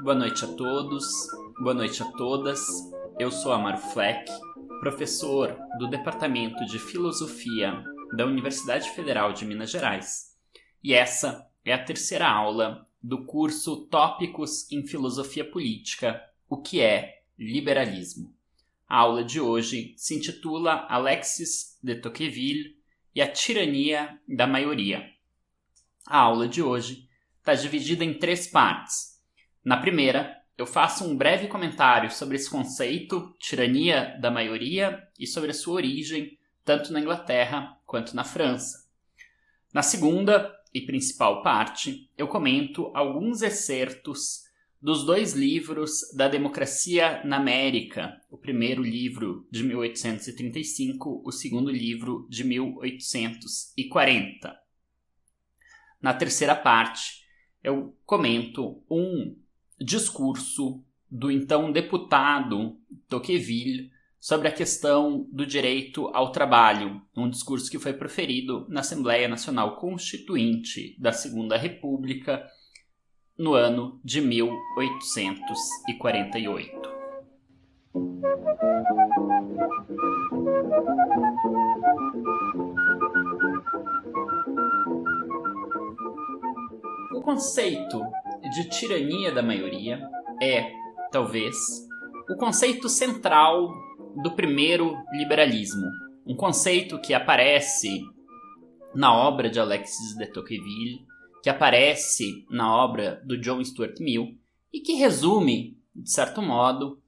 Boa noite a todos, boa noite a todas. Eu sou Amaro Fleck, professor do Departamento de Filosofia da Universidade Federal de Minas Gerais. E essa é a terceira aula do curso Tópicos em Filosofia Política, o que é liberalismo. A aula de hoje se intitula Alexis de Tocqueville e a tirania da maioria. A aula de hoje está dividida em 3 partes. Na primeira, eu faço um breve comentário sobre esse conceito, tirania da maioria, e sobre a sua origem, tanto na Inglaterra quanto na França. Na segunda e principal parte, eu comento alguns excertos dos 2 livros da Democracia na América, o primeiro livro de 1835, o segundo livro de 1840. Na terceira parte, eu comento um discurso do então deputado Tocqueville sobre a questão do direito ao trabalho, um discurso que foi proferido na Assembleia Nacional Constituinte da Segunda República no ano de 1848. O conceito de tirania da maioria é, talvez, o conceito central do primeiro liberalismo, um conceito que aparece na obra de Alexis de Tocqueville, que aparece na obra do John Stuart Mill e que resume, de certo modo,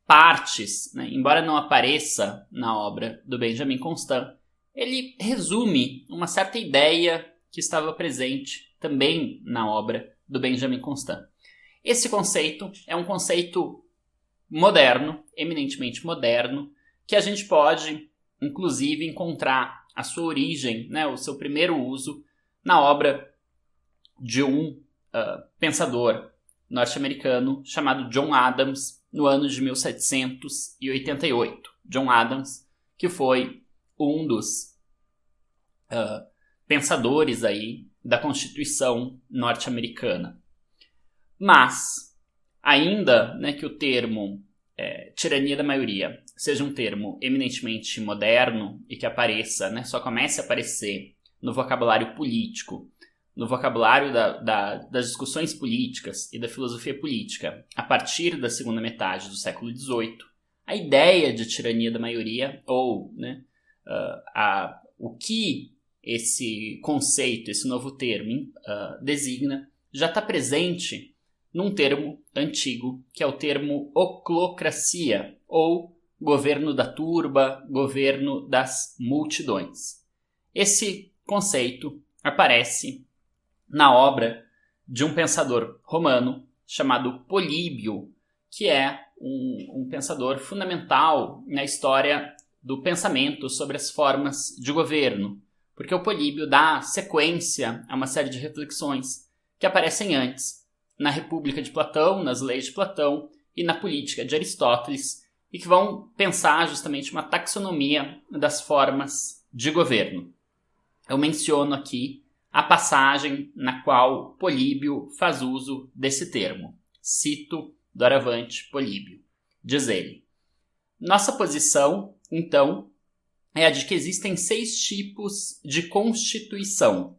partes, embora não apareça na obra do Benjamin Constant, ele resume uma certa ideia que estava presente também na obra do Benjamin Constant. Esse conceito é um conceito moderno, eminentemente moderno, que a gente pode, inclusive, encontrar a sua origem, o seu primeiro uso, na obra de um pensador norte-americano chamado John Adams, no ano de 1788. John Adams, que foi um dos pensadores aí da Constituição norte-americana. Mas, ainda que o termo tirania da maioria seja um termo eminentemente moderno e que apareça, só comece a aparecer no vocabulário político, no vocabulário das discussões políticas e da filosofia política a partir da segunda metade do século XVIII, a ideia de tirania da maioria, ou o que esse conceito, esse novo termo designa, já está presente num termo antigo, que é o termo oclocracia, ou governo da turba, governo das multidões. Esse conceito aparece na obra de um pensador romano chamado Políbio, que é um pensador fundamental na história do pensamento sobre as formas de governo, porque o Políbio dá sequência a uma série de reflexões que aparecem antes na República de Platão, nas leis de Platão e na política de Aristóteles, e que vão pensar justamente uma taxonomia das formas de governo. Eu menciono aqui a passagem na qual Políbio faz uso desse termo. Cito doravante Políbio. Diz ele: nossa posição, então, é a de que existem 6 tipos de constituição.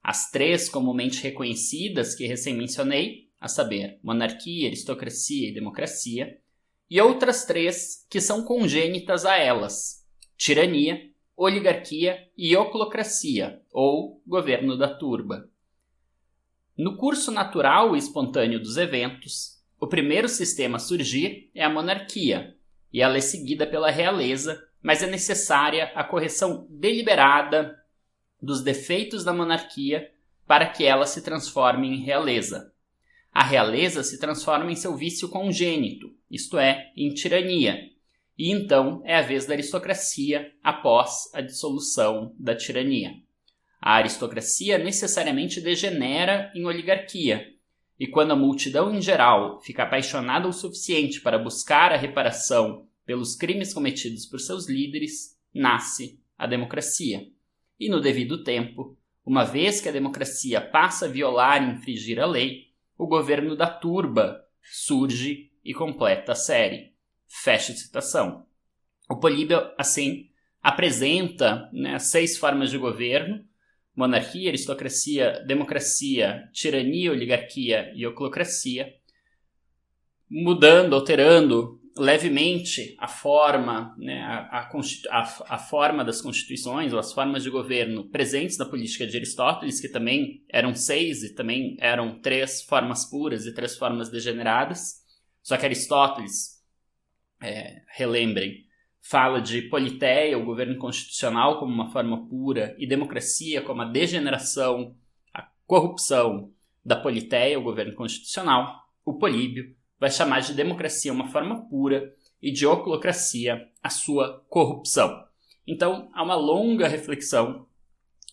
As 3 comumente reconhecidas que recém mencionei, a saber, monarquia, aristocracia e democracia, e outras 3 que são congênitas a elas: tirania, oligarquia e oclocracia, ou governo da turba. No curso natural e espontâneo dos eventos, o primeiro sistema a surgir é a monarquia, e ela é seguida pela realeza, mas é necessária a correção deliberada dos defeitos da monarquia para que ela se transforme em realeza. A realeza se transforma em seu vício congênito, isto é, em tirania, e então é a vez da aristocracia após a dissolução da tirania. A aristocracia necessariamente degenera em oligarquia, e quando a multidão em geral fica apaixonada o suficiente para buscar a reparação pelos crimes cometidos por seus líderes, nasce a democracia. E no devido tempo, uma vez que a democracia passa a violar e infringir a lei, o governo da turba surge e completa a série. Fecha citação. O Políbio, assim, apresenta, né, 6 formas de governo: monarquia, aristocracia, democracia, tirania, oligarquia e oclocracia, mudando, alterando levemente a forma, né, a forma das constituições, ou as formas de governo presentes na política de Aristóteles, que também eram 6 e também eram 3 formas puras e 3 formas degeneradas. Só que Aristóteles, relembrem, fala de politeia, o governo constitucional, como uma forma pura, e democracia como a degeneração, a corrupção da politeia, o governo constitucional. O Políbio vai chamar de democracia uma forma pura e de oclocracia a sua corrupção. Então, há uma longa reflexão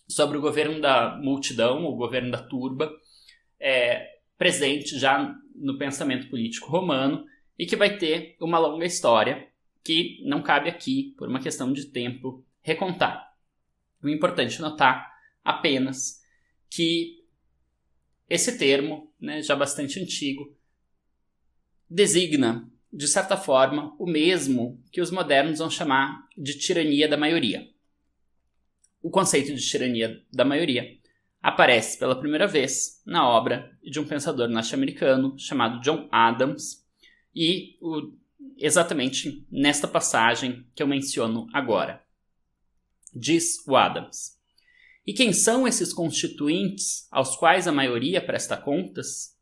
sobre o governo da multidão, o governo da turba, presente já no pensamento político romano, e que vai ter uma longa história que não cabe aqui, por uma questão de tempo, recontar. O importante é notar apenas que esse termo, né, já bastante antigo, designa, de certa forma, o mesmo que os modernos vão chamar de tirania da maioria. O conceito de tirania da maioria aparece pela primeira vez na obra de um pensador norte-americano chamado John Adams, e exatamente nesta passagem que eu menciono agora. Diz o Adams: e quem são esses constituintes aos quais a maioria presta contas?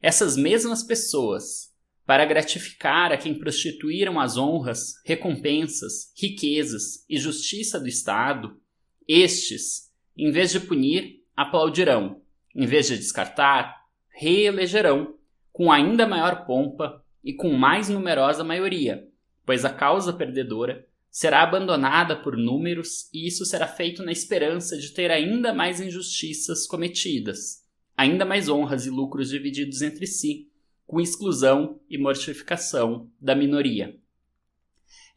Essas mesmas pessoas, para gratificar a quem prostituíram as honras, recompensas, riquezas e justiça do Estado, estes, em vez de punir, aplaudirão, em vez de descartar, reelegerão, com ainda maior pompa e com mais numerosa maioria, pois a causa perdedora será abandonada por números, e isso será feito na esperança de ter ainda mais injustiças cometidas, ainda mais honras e lucros divididos entre si, com exclusão e mortificação da minoria.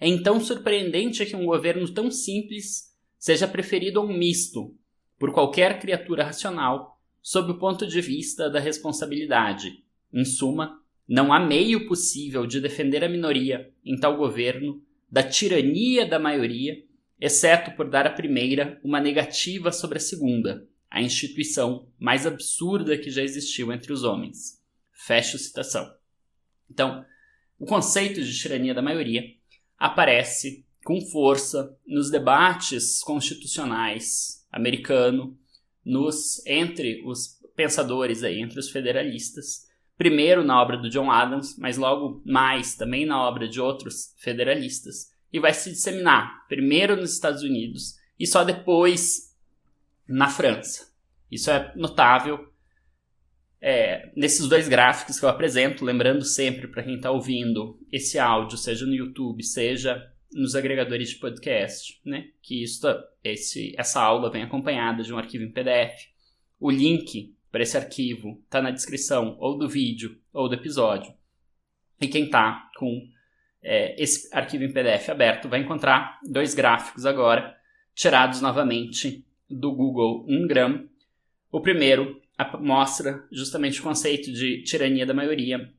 É então surpreendente que um governo tão simples seja preferido a um misto, por qualquer criatura racional, sob o ponto de vista da responsabilidade. Em suma, não há meio possível de defender a minoria em tal governo da tirania da maioria, exceto por dar à primeira uma negativa sobre a segunda, a instituição mais absurda que já existiu entre os homens. Fecho citação. Então, o conceito de tirania da maioria aparece com força nos debates constitucionais americanos, entre os pensadores, entre os federalistas, primeiro na obra do John Adams, mas logo mais também na obra de outros federalistas, e vai se disseminar primeiro nos Estados Unidos e só depois na França. Isso é notável nesses 2 gráficos que eu apresento, lembrando sempre para quem está ouvindo esse áudio, seja no YouTube, seja nos agregadores de podcast, né, que essa aula vem acompanhada de um arquivo em PDF. O link para esse arquivo está na descrição ou do vídeo ou do episódio. E quem está com esse arquivo em PDF aberto vai encontrar 2 gráficos agora, tirados novamente do Google Ngram. O primeiro mostra justamente o conceito de tirania da maioria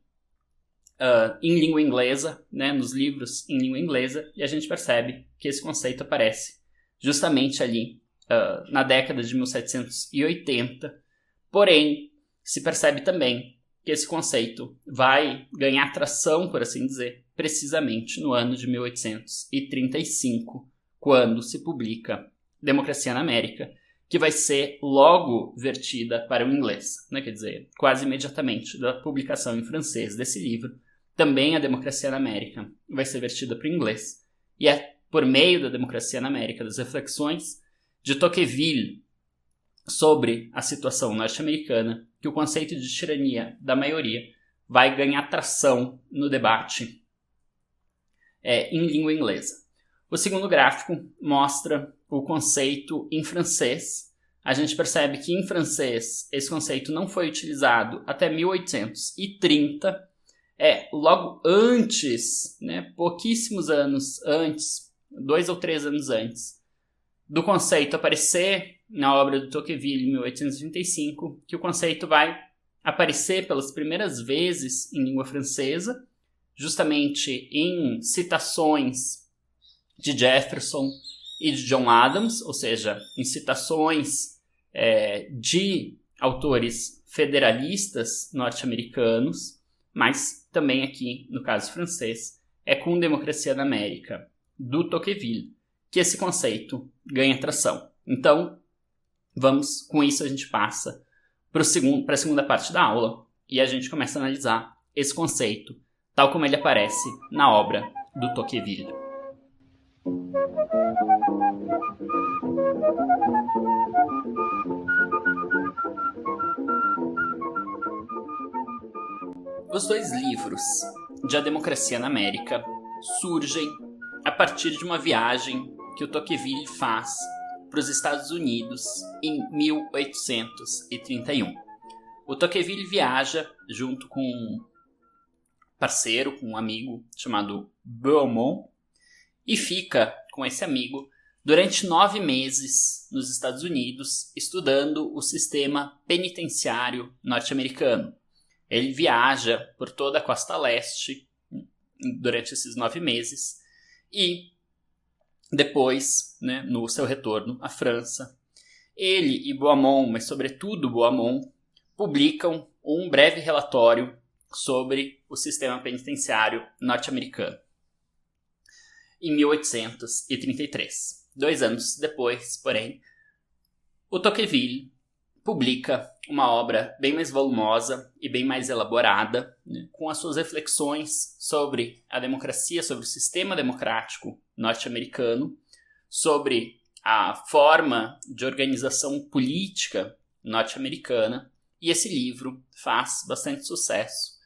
em língua inglesa, né, nos livros em língua inglesa, e a gente percebe que esse conceito aparece justamente ali na década de 1780, porém se percebe também que esse conceito vai ganhar tração, por assim dizer, precisamente no ano de 1835, quando se publica Democracia na América, que vai ser logo vertida para o inglês, né? Quer dizer, quase imediatamente da publicação em francês desse livro, também a Democracia na América vai ser vertida para o inglês, e é por meio da Democracia na América, das reflexões de Tocqueville sobre a situação norte-americana, que o conceito de tirania da maioria vai ganhar tração no debate em língua inglesa. O segundo gráfico mostra o conceito em francês. A gente percebe que em francês esse conceito não foi utilizado até 1830, logo antes, né, pouquíssimos anos antes, 2 ou 3 anos antes, do conceito aparecer na obra do Tocqueville, em 1835, que o conceito vai aparecer pelas primeiras vezes em língua francesa, justamente em citações de Jefferson e de John Adams, ou seja, em citações de autores federalistas norte-americanos, mas também aqui, no caso francês, é com Democracia na América, do Tocqueville, que esse conceito ganha tração. Então, com isso a gente passa para a segunda parte da aula e a gente começa a analisar esse conceito, tal como ele aparece na obra do Tocqueville. Os dois livros de A Democracia na América surgem a partir de uma viagem que o Tocqueville faz para os Estados Unidos em 1831. O Tocqueville viaja junto com um parceiro, com um amigo chamado Beaumont, e fica com esse amigo durante 9 meses nos Estados Unidos, estudando o sistema penitenciário norte-americano. Ele viaja por toda a costa leste durante esses 9 meses e depois, no seu retorno à França, ele e Beaumont, mas sobretudo Beaumont, publicam um breve relatório sobre o sistema penitenciário norte-americano em 1833. 2 anos depois, porém, o Tocqueville publica uma obra bem mais volumosa e bem mais elaborada, com as suas reflexões sobre a democracia, sobre o sistema democrático norte-americano, sobre a forma de organização política norte-americana, e esse livro faz bastante sucesso,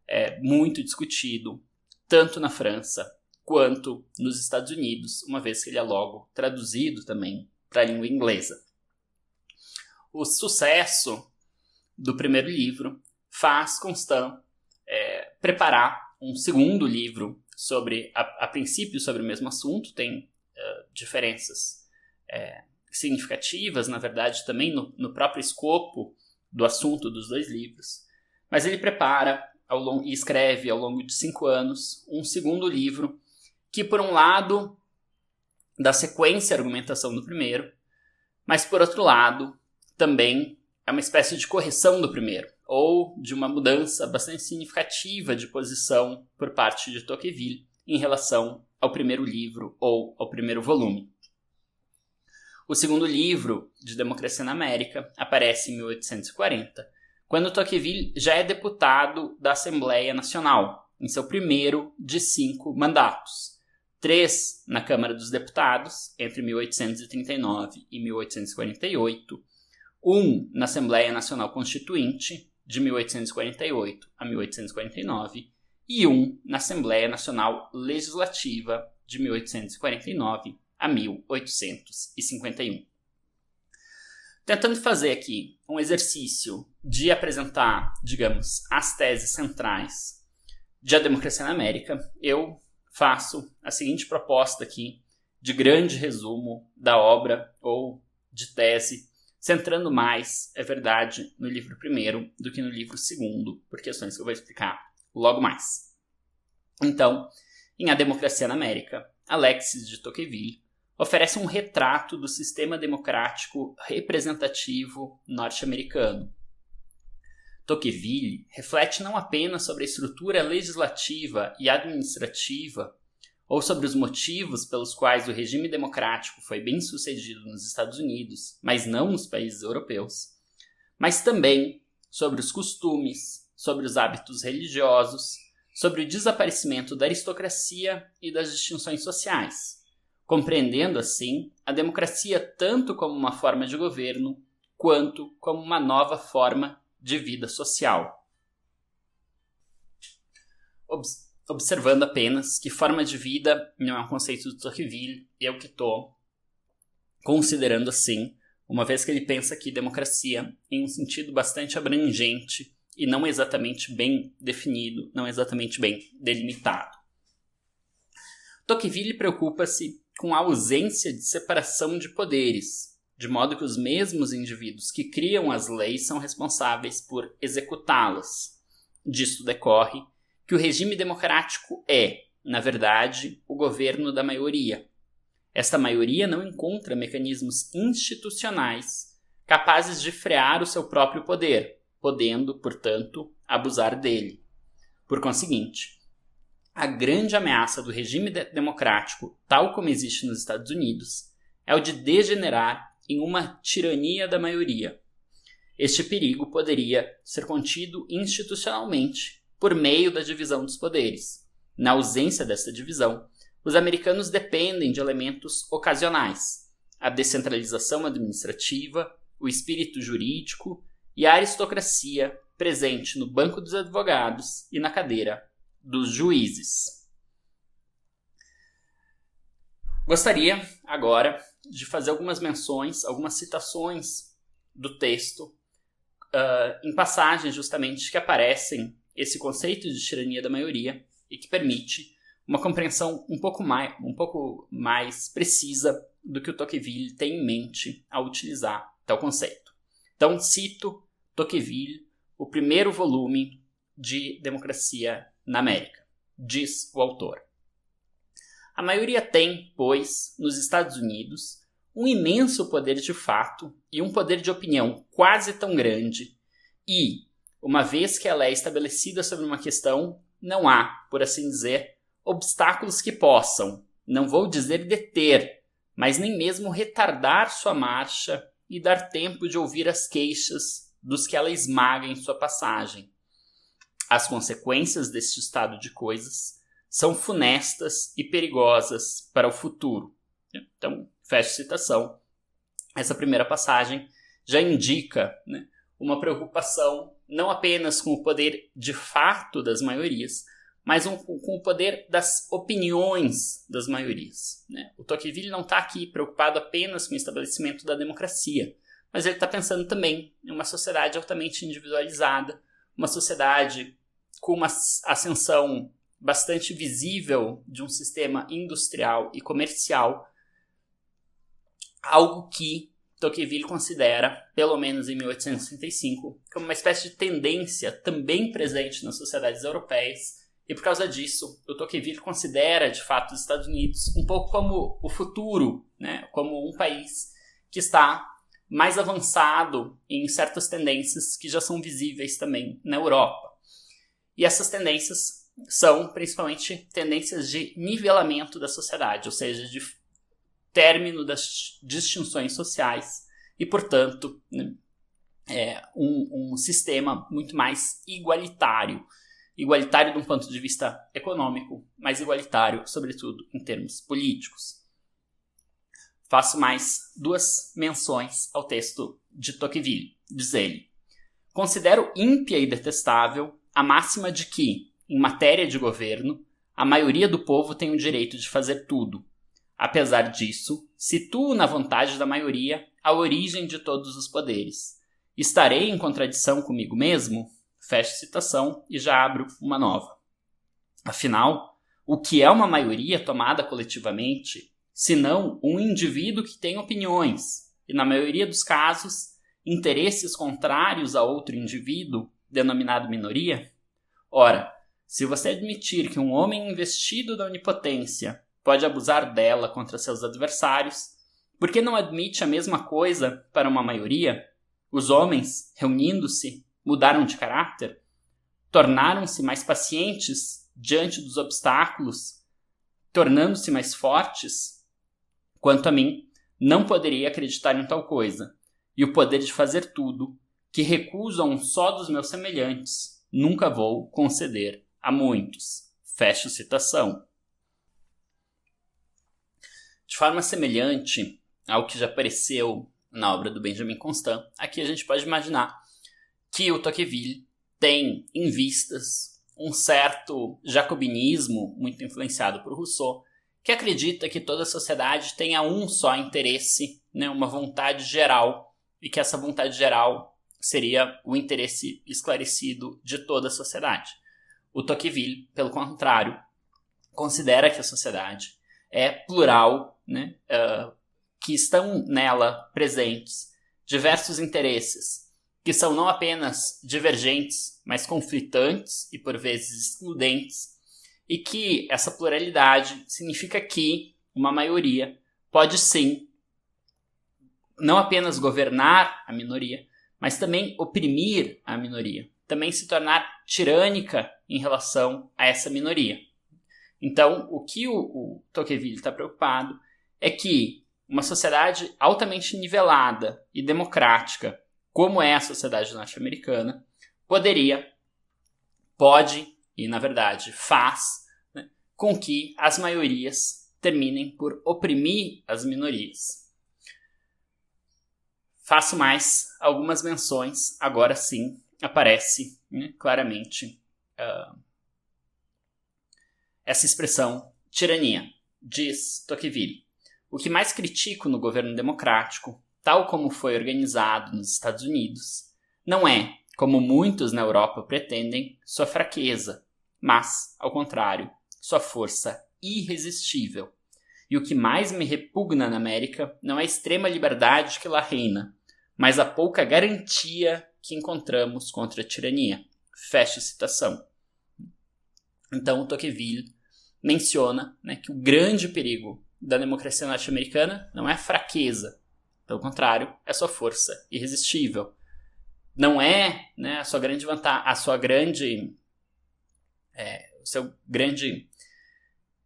é muito discutido, tanto na França quanto nos Estados Unidos, uma vez que ele é logo traduzido também para a língua inglesa. O sucesso do primeiro livro faz Constant preparar um segundo livro a princípio sobre o mesmo assunto. Tem diferenças significativas, na verdade, também no próprio escopo do assunto dos dois livros. Mas ele prepara e escreve ao longo de 5 anos um segundo livro que, por um lado, dá sequência à argumentação do primeiro, mas, por outro lado, também é uma espécie de correção do primeiro, ou de uma mudança bastante significativa de posição por parte de Tocqueville em relação ao primeiro livro ou ao primeiro volume. O segundo livro, de Democracia na América, aparece em 1840, quando Tocqueville já é deputado da Assembleia Nacional, em seu primeiro de 5 mandatos. 3 na Câmara dos Deputados, entre 1839 e 1848, 1 na Assembleia Nacional Constituinte, de 1848 a 1849, e 1 na Assembleia Nacional Legislativa, de 1849 a 1851. Tentando fazer aqui um exercício de apresentar, digamos, as teses centrais de A Democracia na América, eu faço a seguinte proposta aqui de grande resumo da obra ou de tese, centrando mais, é verdade, no livro primeiro do que no livro segundo, por questões que eu vou explicar logo mais. Então, em A Democracia na América, Alexis de Tocqueville oferece um retrato do sistema democrático representativo norte-americano. Tocqueville reflete não apenas sobre a estrutura legislativa e administrativa, ou sobre os motivos pelos quais o regime democrático foi bem sucedido nos Estados Unidos, mas não nos países europeus, mas também sobre os costumes, sobre os hábitos religiosos, sobre o desaparecimento da aristocracia e das distinções sociais, compreendendo assim a democracia tanto como uma forma de governo, quanto como uma nova forma de vida social. Observando apenas que forma de vida não é um conceito do Tocqueville, eu que estou considerando assim, uma vez que ele pensa que democracia em um sentido bastante abrangente e não exatamente bem definido, não exatamente bem delimitado. Tocqueville preocupa-se com a ausência de separação de poderes, de modo que os mesmos indivíduos que criam as leis são responsáveis por executá-las. Disto decorre que o regime democrático é, na verdade, o governo da maioria. Esta maioria não encontra mecanismos institucionais capazes de frear o seu próprio poder, podendo, portanto, abusar dele. Por conseguinte, a grande ameaça do regime democrático, tal como existe nos Estados Unidos, é o de degenerar em uma tirania da maioria. Este perigo poderia ser contido institucionalmente por meio da divisão dos poderes. Na ausência desta divisão, os americanos dependem de elementos ocasionais: a descentralização administrativa, o espírito jurídico e a aristocracia presente no banco dos advogados e na cadeira dos juízes. Gostaria agora de fazer algumas menções, algumas citações do texto em passagens justamente que aparecem esse conceito de tirania da maioria e que permite uma compreensão um pouco mais precisa do que o Tocqueville tem em mente ao utilizar tal conceito. Então, cito Tocqueville, o primeiro volume de Democracia na América. Diz o autor: a maioria tem, pois, nos Estados Unidos, um imenso poder de fato e um poder de opinião quase tão grande e, uma vez que ela é estabelecida sobre uma questão, não há, por assim dizer, obstáculos que possam, não vou dizer deter, mas nem mesmo retardar sua marcha e dar tempo de ouvir as queixas dos que ela esmaga em sua passagem. As consequências deste estado de coisas são funestas e perigosas para o futuro. Então, fecha a citação. Essa primeira passagem já indica, uma preocupação não apenas com o poder de fato das maiorias, mas com o poder das opiniões das maiorias. O Tocqueville não está aqui preocupado apenas com o estabelecimento da democracia, mas ele está pensando também em uma sociedade altamente individualizada, uma sociedade com uma ascensão bastante visível de um sistema industrial e comercial, algo que Tocqueville considera, pelo menos em 1865, como uma espécie de tendência também presente nas sociedades europeias, e por causa disso, o Tocqueville considera, de fato, os Estados Unidos um pouco como o futuro, como um país que está mais avançado em certas tendências que já são visíveis também na Europa. E essas tendências são principalmente tendências de nivelamento da sociedade, ou seja, de término das distinções sociais e, portanto, um sistema muito mais igualitário. Igualitário de um ponto de vista econômico, mas igualitário, sobretudo, em termos políticos. Faço mais duas menções ao texto de Tocqueville. Diz ele: considero ímpia e detestável a máxima de que, em matéria de governo, a maioria do povo tem o direito de fazer tudo. Apesar disso, situo na vontade da maioria a origem de todos os poderes. Estarei em contradição comigo mesmo? Fecho citação e já abro uma nova. Afinal, o que é uma maioria tomada coletivamente, senão um indivíduo que tem opiniões e, na maioria dos casos, interesses contrários a outro indivíduo, denominado minoria? Ora, se você admitir que um homem investido da onipotência pode abusar dela contra seus adversários, por que não admite a mesma coisa para uma maioria? Os homens, reunindo-se, mudaram de caráter? Tornaram-se mais pacientes diante dos obstáculos, tornando-se mais fortes? Quanto a mim, não poderia acreditar em tal coisa, e o poder de fazer tudo, que recuso a um só dos meus semelhantes, nunca vou conceder a muitos. Fecho citação. De forma semelhante ao que já apareceu na obra do Benjamin Constant, aqui a gente pode imaginar que o Tocqueville tem em vistas um certo jacobinismo, muito influenciado por Rousseau, que acredita que toda a sociedade tenha um só interesse, uma vontade geral, e que essa vontade geral seria o interesse esclarecido de toda a sociedade. O Tocqueville, pelo contrário, considera que a sociedade é plural, que estão nela presentes diversos interesses que são não apenas divergentes, mas conflitantes e por vezes excludentes, e que essa pluralidade significa que uma maioria pode sim não apenas governar a minoria, mas também oprimir a minoria, também se tornar tirânica em relação a essa minoria. Então, o que o Tocqueville está preocupado é que uma sociedade altamente nivelada e democrática, como é a sociedade norte-americana, pode e, na verdade, faz, né, com que as maiorias terminem por oprimir as minorias. Faço mais algumas menções, agora sim aparece, né, claramente essa expressão tirania, diz Tocqueville. O que mais critico no governo democrático, tal como foi organizado nos Estados Unidos, não é, como muitos na Europa pretendem, sua fraqueza, mas, ao contrário, sua força irresistível. E o que mais me repugna na América não é a extrema liberdade que lá reina, mas a pouca garantia que encontramos contra a tirania. Fecha a citação. Então, Tocqueville menciona, né, que o grande perigo da democracia norte-americana não é a fraqueza, pelo contrário, é a sua força irresistível. Não é, né, a sua grande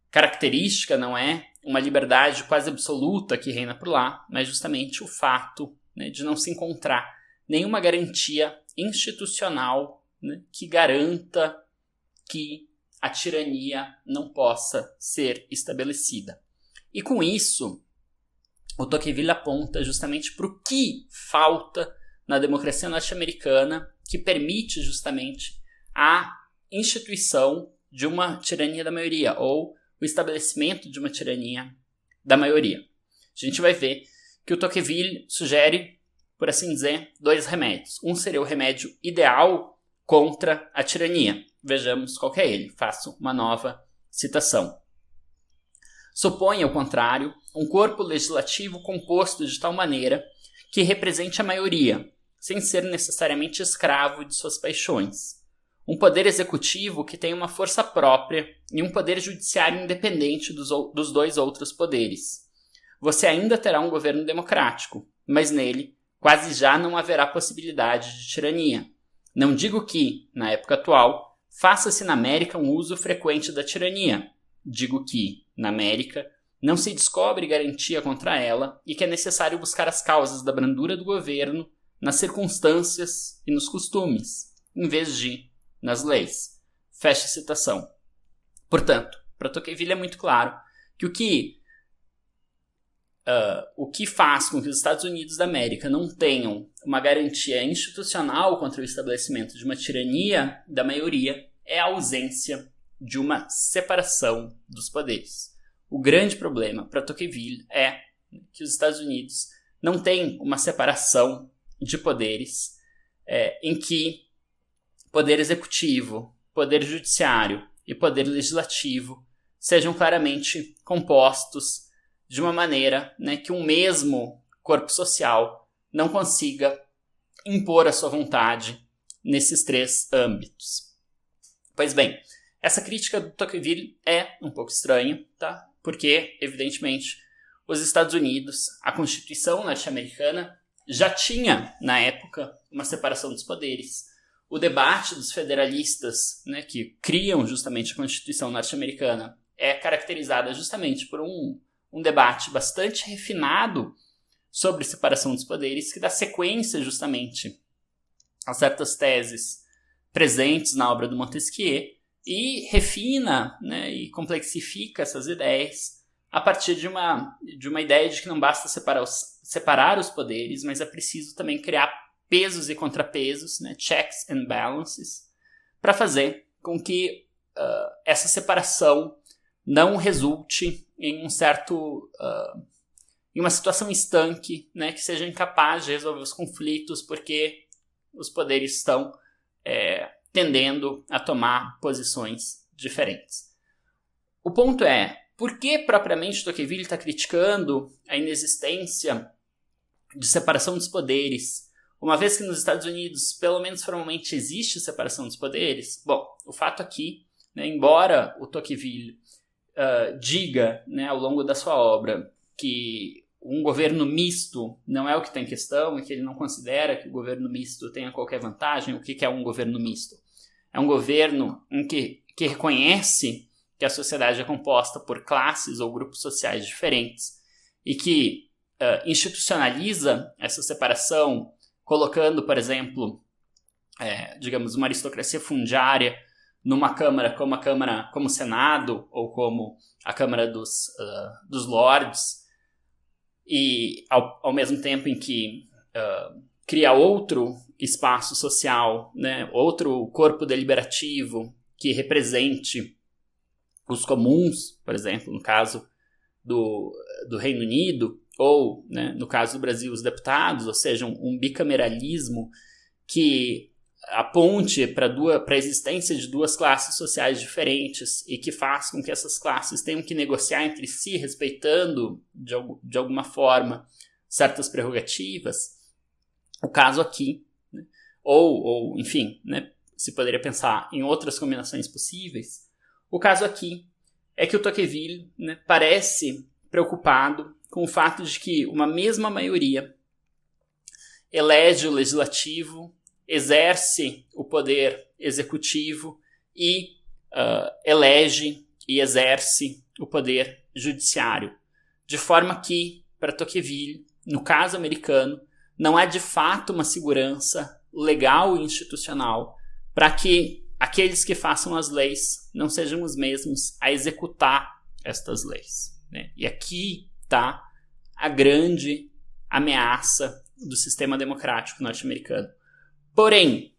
característica não é uma liberdade quase absoluta que reina por lá, mas justamente o fato, né, de não se encontrar nenhuma garantia institucional, né, que garanta que a tirania não possa ser estabelecida. E com isso, o Tocqueville aponta justamente para o que falta na democracia norte-americana que permite justamente a instituição de uma tirania da maioria, ou o estabelecimento de uma tirania da maioria. A gente vai ver que o Tocqueville sugere, por assim dizer, 2 remédios. Um seria o remédio ideal contra a tirania. Vejamos qual que é ele. Faço uma nova citação. Supõe, ao contrário, um corpo legislativo composto de tal maneira que represente a maioria, sem ser necessariamente escravo de suas paixões. Um poder executivo que tenha uma força própria e um poder judiciário independente dos 2 outros poderes. Você ainda terá um governo democrático, mas nele quase já não haverá possibilidade de tirania. Não digo que, na época atual, faça-se na América um uso frequente da tirania. Digo que, na América, não se descobre garantia contra ela e que é necessário buscar as causas da brandura do governo nas circunstâncias e nos costumes, em vez de nas leis. Fecha a citação. Portanto, para Tocqueville é muito claro que o que faz com que os Estados Unidos da América não tenham uma garantia institucional contra o estabelecimento de uma tirania da maioria é a ausência de uma separação dos poderes. O grande problema para Tocqueville é que os Estados Unidos não têm uma separação de poderes em que poder executivo, poder judiciário e poder legislativo sejam claramente compostos de uma maneira, né, que um mesmo corpo social não consiga impor a sua vontade nesses 3 âmbitos. Pois bem, essa crítica do Tocqueville é um pouco estranha, tá? Porque, evidentemente, os Estados Unidos, a Constituição norte-americana, já tinha, na época, uma separação dos poderes. O debate dos federalistas, né, que criam justamente a Constituição norte-americana, é caracterizada justamente por um debate bastante refinado sobre separação dos poderes, que dá sequência justamente a certas teses presentes na obra do Montesquieu e refina, né, e complexifica essas ideias a partir de uma ideia de que não basta separar os poderes, mas é preciso também criar pesos e contrapesos, né, checks and balances, para fazer com que essa separação não resulte em em uma situação estanque, né, que seja incapaz de resolver os conflitos porque os poderes estão tendendo a tomar posições diferentes. O ponto é Por que propriamente Tocqueville está criticando a inexistência de separação dos poderes, uma vez que nos Estados Unidos, pelo menos formalmente, existe separação dos poderes? Bom, o fato aqui, né, embora o Tocqueville diga, né, ao longo da sua obra que um governo misto não é o que está em questão e que ele não considera que o governo misto tenha qualquer vantagem, o que é um governo misto? É um governo em que reconhece que a sociedade é composta por classes ou grupos sociais diferentes e que institucionaliza essa separação, colocando, por exemplo, digamos, uma aristocracia fundiária numa Câmara como o Senado ou como a Câmara dos Lordes, e ao mesmo tempo em que cria outro espaço social, né, outro corpo deliberativo que represente os comuns, por exemplo, no caso do Reino Unido, ou, né, no caso do Brasil, os deputados, ou seja, um bicameralismo que aponte para a existência de duas classes sociais diferentes e que faz com que essas classes tenham que negociar entre si, respeitando, de alguma forma, certas prerrogativas. O caso aqui, né, ou enfim, né, se poderia pensar em outras combinações possíveis, o caso aqui é que o Tocqueville, né, parece preocupado com o fato de que uma mesma maioria elege o legislativo, exerce o poder executivo e elege e exerce o poder judiciário. De forma que, para Tocqueville, no caso americano, não há de fato uma segurança legal e institucional para que aqueles que façam as leis não sejam os mesmos a executar estas leis, né? E aqui está a grande ameaça do sistema democrático norte-americano. Porém,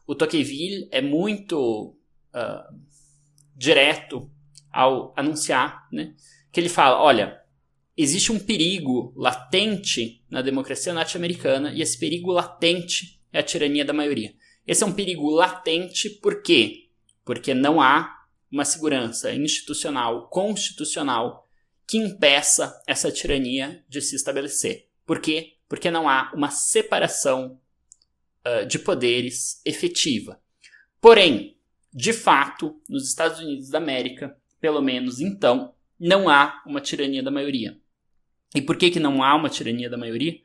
o Tocqueville é muito direto ao anunciar, né, que ele fala, olha, existe um perigo latente na democracia norte-americana e esse perigo latente é a tirania da maioria. Esse é um perigo latente por quê? Porque não há uma segurança institucional, constitucional, que impeça essa tirania de se estabelecer. Por quê? Porque não há uma separação de poderes efetiva. Porém, de fato, nos Estados Unidos da América, pelo menos então, não há uma tirania da maioria. E por que não há uma tirania da maioria?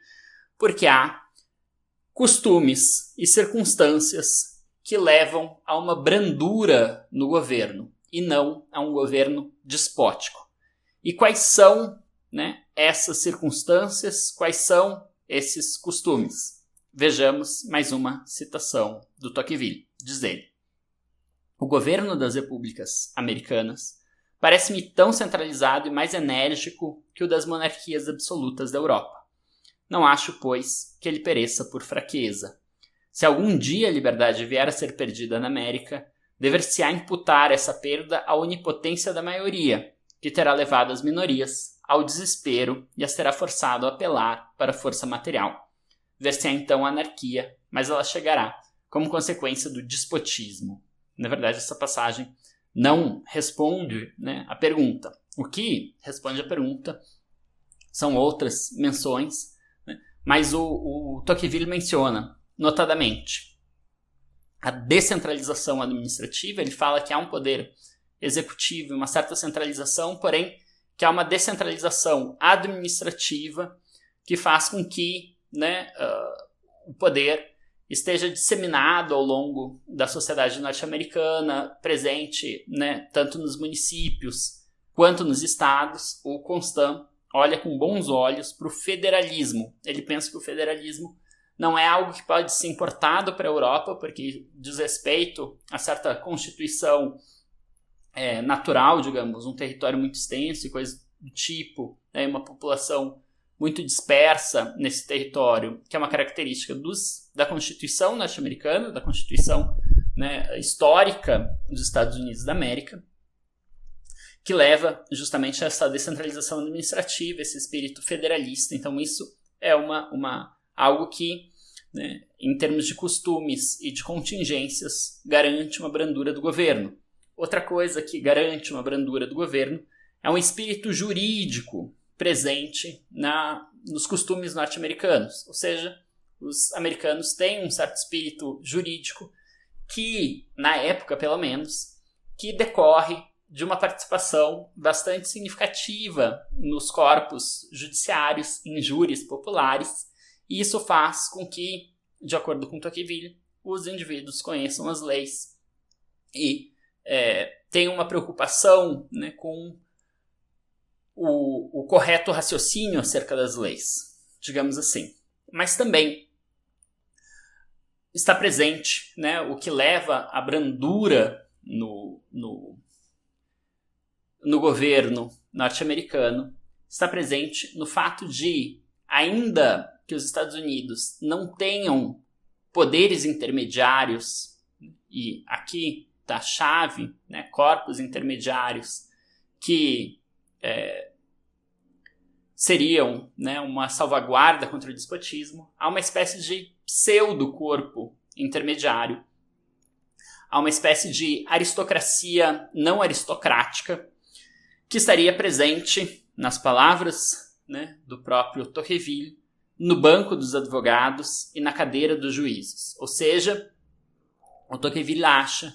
Porque há costumes e circunstâncias que levam a uma brandura no governo e não a um governo despótico. E quais são, né, essas circunstâncias, quais são esses costumes? Vejamos mais uma citação do Tocqueville. Diz ele: o governo das repúblicas americanas parece-me tão centralizado e mais enérgico que o das monarquias absolutas da Europa. Não acho, pois, que ele pereça por fraqueza. Se algum dia a liberdade vier a ser perdida na América, dever-se-á imputar essa perda à onipotência da maioria, que terá levado as minorias ao desespero e as terá forçado a apelar para a força material. Ver-se-á então a anarquia, mas ela chegará como consequência do despotismo. Na verdade, essa passagem não responde, né, a pergunta. O que responde a pergunta são outras menções, né, mas o Tocqueville menciona, notadamente, a descentralização administrativa. Ele fala que há um poder executivo e uma certa centralização, porém que há uma descentralização administrativa que faz com que, né, o poder esteja disseminado ao longo da sociedade norte-americana, presente, né, tanto nos municípios quanto nos estados. O Constant olha com bons olhos para o federalismo. Ele pensa que o federalismo não é algo que pode ser importado para a Europa, porque diz respeito a certa constituição natural, digamos, um território muito extenso e coisa do tipo, né, uma população muito dispersa nesse território, que é uma característica da Constituição norte-americana, da Constituição, né, histórica dos Estados Unidos da América, que leva justamente a essa descentralização administrativa, esse espírito federalista. Então isso é algo que, né, em termos de costumes e de contingências, garante uma brandura do governo. outra coisa que garante uma brandura do governo é um espírito jurídico presente nos costumes norte-americanos. Ou seja, os americanos têm um certo espírito jurídico que, na época pelo menos, que decorre de uma participação bastante significativa nos corpos judiciários, em júris populares, e isso faz com que, de acordo com Tocqueville, os indivíduos conheçam as leis e tenham uma preocupação, né, com o correto raciocínio acerca das leis, digamos assim. Mas também está presente, né, o que leva à brandura no governo norte-americano, está presente no fato de, ainda que os Estados Unidos não tenham poderes intermediários, e aqui está a chave, né, corpos intermediários que seriam, né, uma salvaguarda contra o despotismo, há uma espécie de pseudo-corpo intermediário, há uma espécie de aristocracia não aristocrática que estaria presente, nas palavras, né, do próprio Tocqueville, no banco dos advogados e na cadeira dos juízes. Ou seja, o Tocqueville acha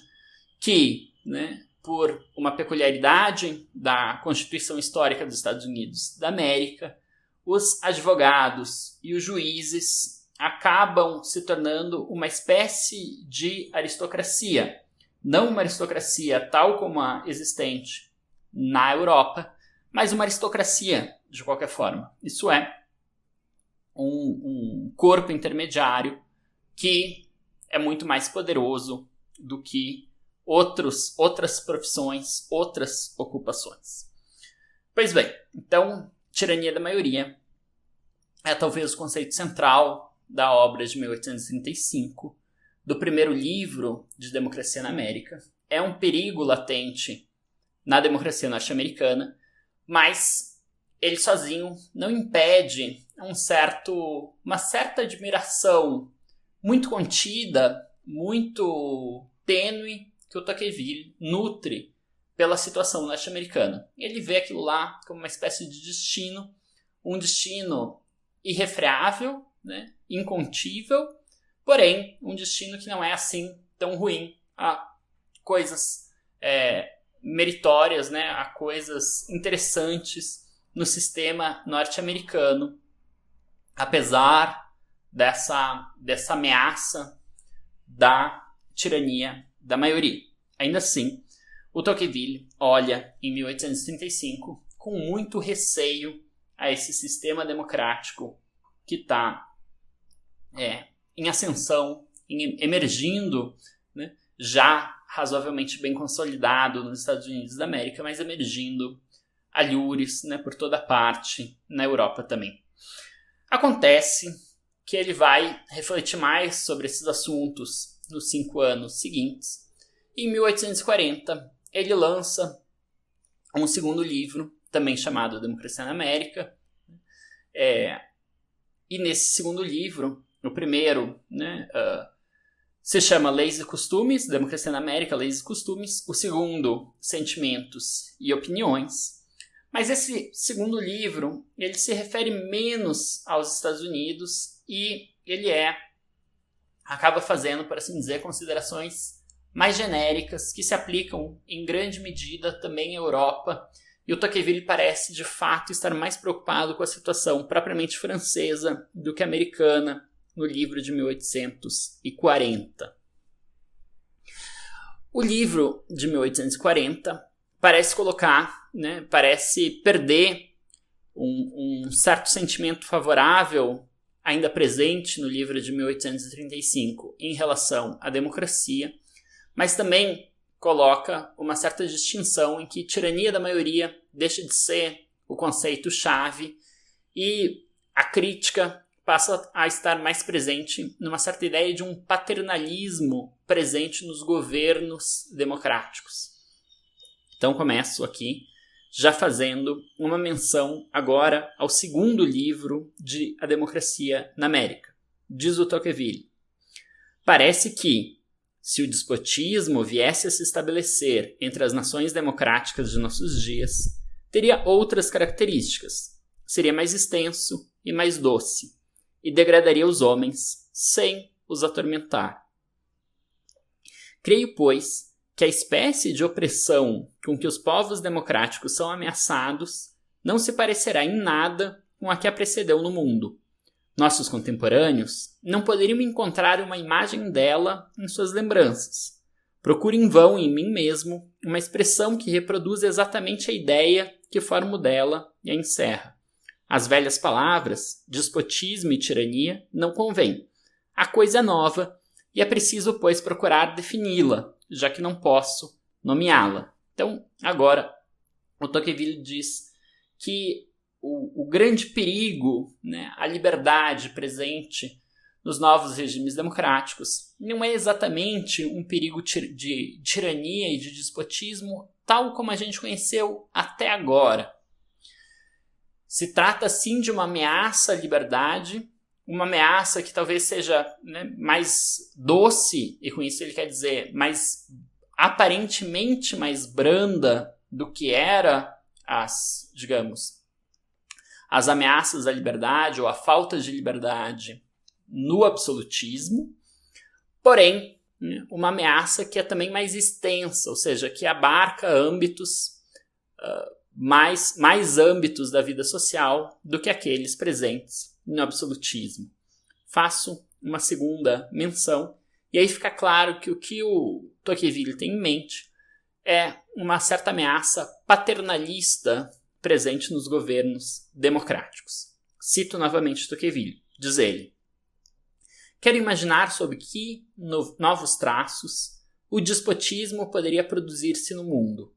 que, né, por uma peculiaridade da Constituição Histórica dos Estados Unidos da América, os advogados e os juízes acabam se tornando uma espécie de aristocracia. Não uma aristocracia tal como a existente na Europa, mas uma aristocracia de qualquer forma. Isso é, um corpo intermediário que é muito mais poderoso do que outras profissões, outras ocupações. Pois bem, então, tirania da maioria é talvez o conceito central da obra de 1835, do primeiro livro de Democracia na América. É um perigo latente na democracia norte-americana, mas ele sozinho não impede uma certa admiração muito contida, muito tênue, que o Tocqueville nutre pela situação norte-americana. Ele vê aquilo lá como uma espécie de destino, um destino irrefreável, né, incontível, porém um destino que não é assim tão ruim. Há coisas meritórias, né, há coisas interessantes no sistema norte-americano, apesar dessa ameaça da tirania da maioria. Ainda assim, o Tocqueville olha em 1835 com muito receio a esse sistema democrático que está em ascensão, emergindo, né, já razoavelmente bem consolidado nos Estados Unidos da América, mas emergindo alhures, né, por toda parte, na Europa também. Acontece que ele vai refletir mais sobre esses assuntos nos 5 anos seguintes. Em 1840, ele lança um segundo livro, também chamado Democracia na América. E nesse segundo livro, o primeiro, né, se chama Leis e Costumes, Democracia na América, Leis e Costumes. O segundo, Sentimentos e Opiniões. Mas esse segundo livro, ele se refere menos aos Estados Unidos e ele acaba fazendo, por assim dizer, considerações mais genéricas que se aplicam em grande medida também à Europa. E o Tocqueville parece, de fato, estar mais preocupado com a situação propriamente francesa do que americana no livro de 1840. O livro de 1840 parece colocar, né, parece perder um certo sentimento favorável ainda presente no livro de 1835 em relação à democracia, mas também coloca uma certa distinção em que tirania da maioria deixa de ser o conceito-chave e a crítica passa a estar mais presente numa certa ideia de um paternalismo presente nos governos democráticos. Então começo aqui já fazendo uma menção agora ao segundo livro de A Democracia na América. Diz o Tocqueville: parece que, se o despotismo viesse a se estabelecer entre as nações democráticas de nossos dias, teria outras características. Seria mais extenso e mais doce, e degradaria os homens sem os atormentar. Creio, pois, que a espécie de opressão com que os povos democráticos são ameaçados não se parecerá em nada com a que a precedeu no mundo. Nossos contemporâneos não poderiam encontrar uma imagem dela em suas lembranças. Procuro em vão em mim mesmo uma expressão que reproduza exatamente a ideia que formo dela e a encerra. As velhas palavras, despotismo e tirania, não convêm. A coisa é nova e é preciso, pois, procurar defini-la, já que não posso nomeá-la. Então, agora, o Tocqueville diz que o grande perigo, né, a liberdade presente nos novos regimes democráticos não é exatamente um perigo de tirania e de despotismo tal como a gente conheceu até agora. Se trata, sim, de uma ameaça à liberdade, uma ameaça que talvez seja, né, mais doce, e com isso ele quer dizer aparentemente mais branda do que era as ameaças à liberdade ou a falta de liberdade no absolutismo, porém, né, uma ameaça que é também mais extensa, ou seja, que abarca âmbitos mais âmbitos da vida social do que aqueles presentes no absolutismo. Faço uma segunda menção, e aí fica claro que o que o Tocqueville tem em mente é uma certa ameaça paternalista presente nos governos democráticos. Cito novamente Tocqueville, diz ele: quero imaginar sob que novos traços o despotismo poderia produzir-se no mundo.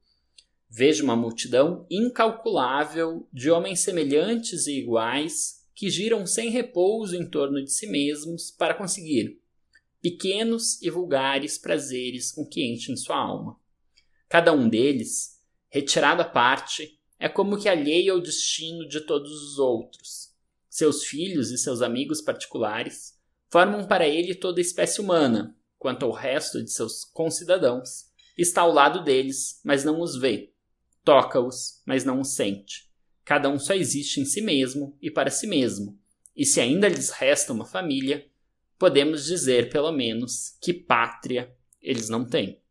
Vejo uma multidão incalculável de homens semelhantes e iguais que giram sem repouso em torno de si mesmos para conseguir pequenos e vulgares prazeres com que enchem sua alma. Cada um deles, retirado à parte, é como que alheio ao destino de todos os outros. Seus filhos e seus amigos particulares formam para ele toda a espécie humana, quanto ao resto de seus concidadãos, está ao lado deles, mas não os vê. Toca-os, mas não os sente. Cada um só existe em si mesmo e para si mesmo. E se ainda lhes resta uma família, podemos dizer, pelo menos, que pátria eles não têm.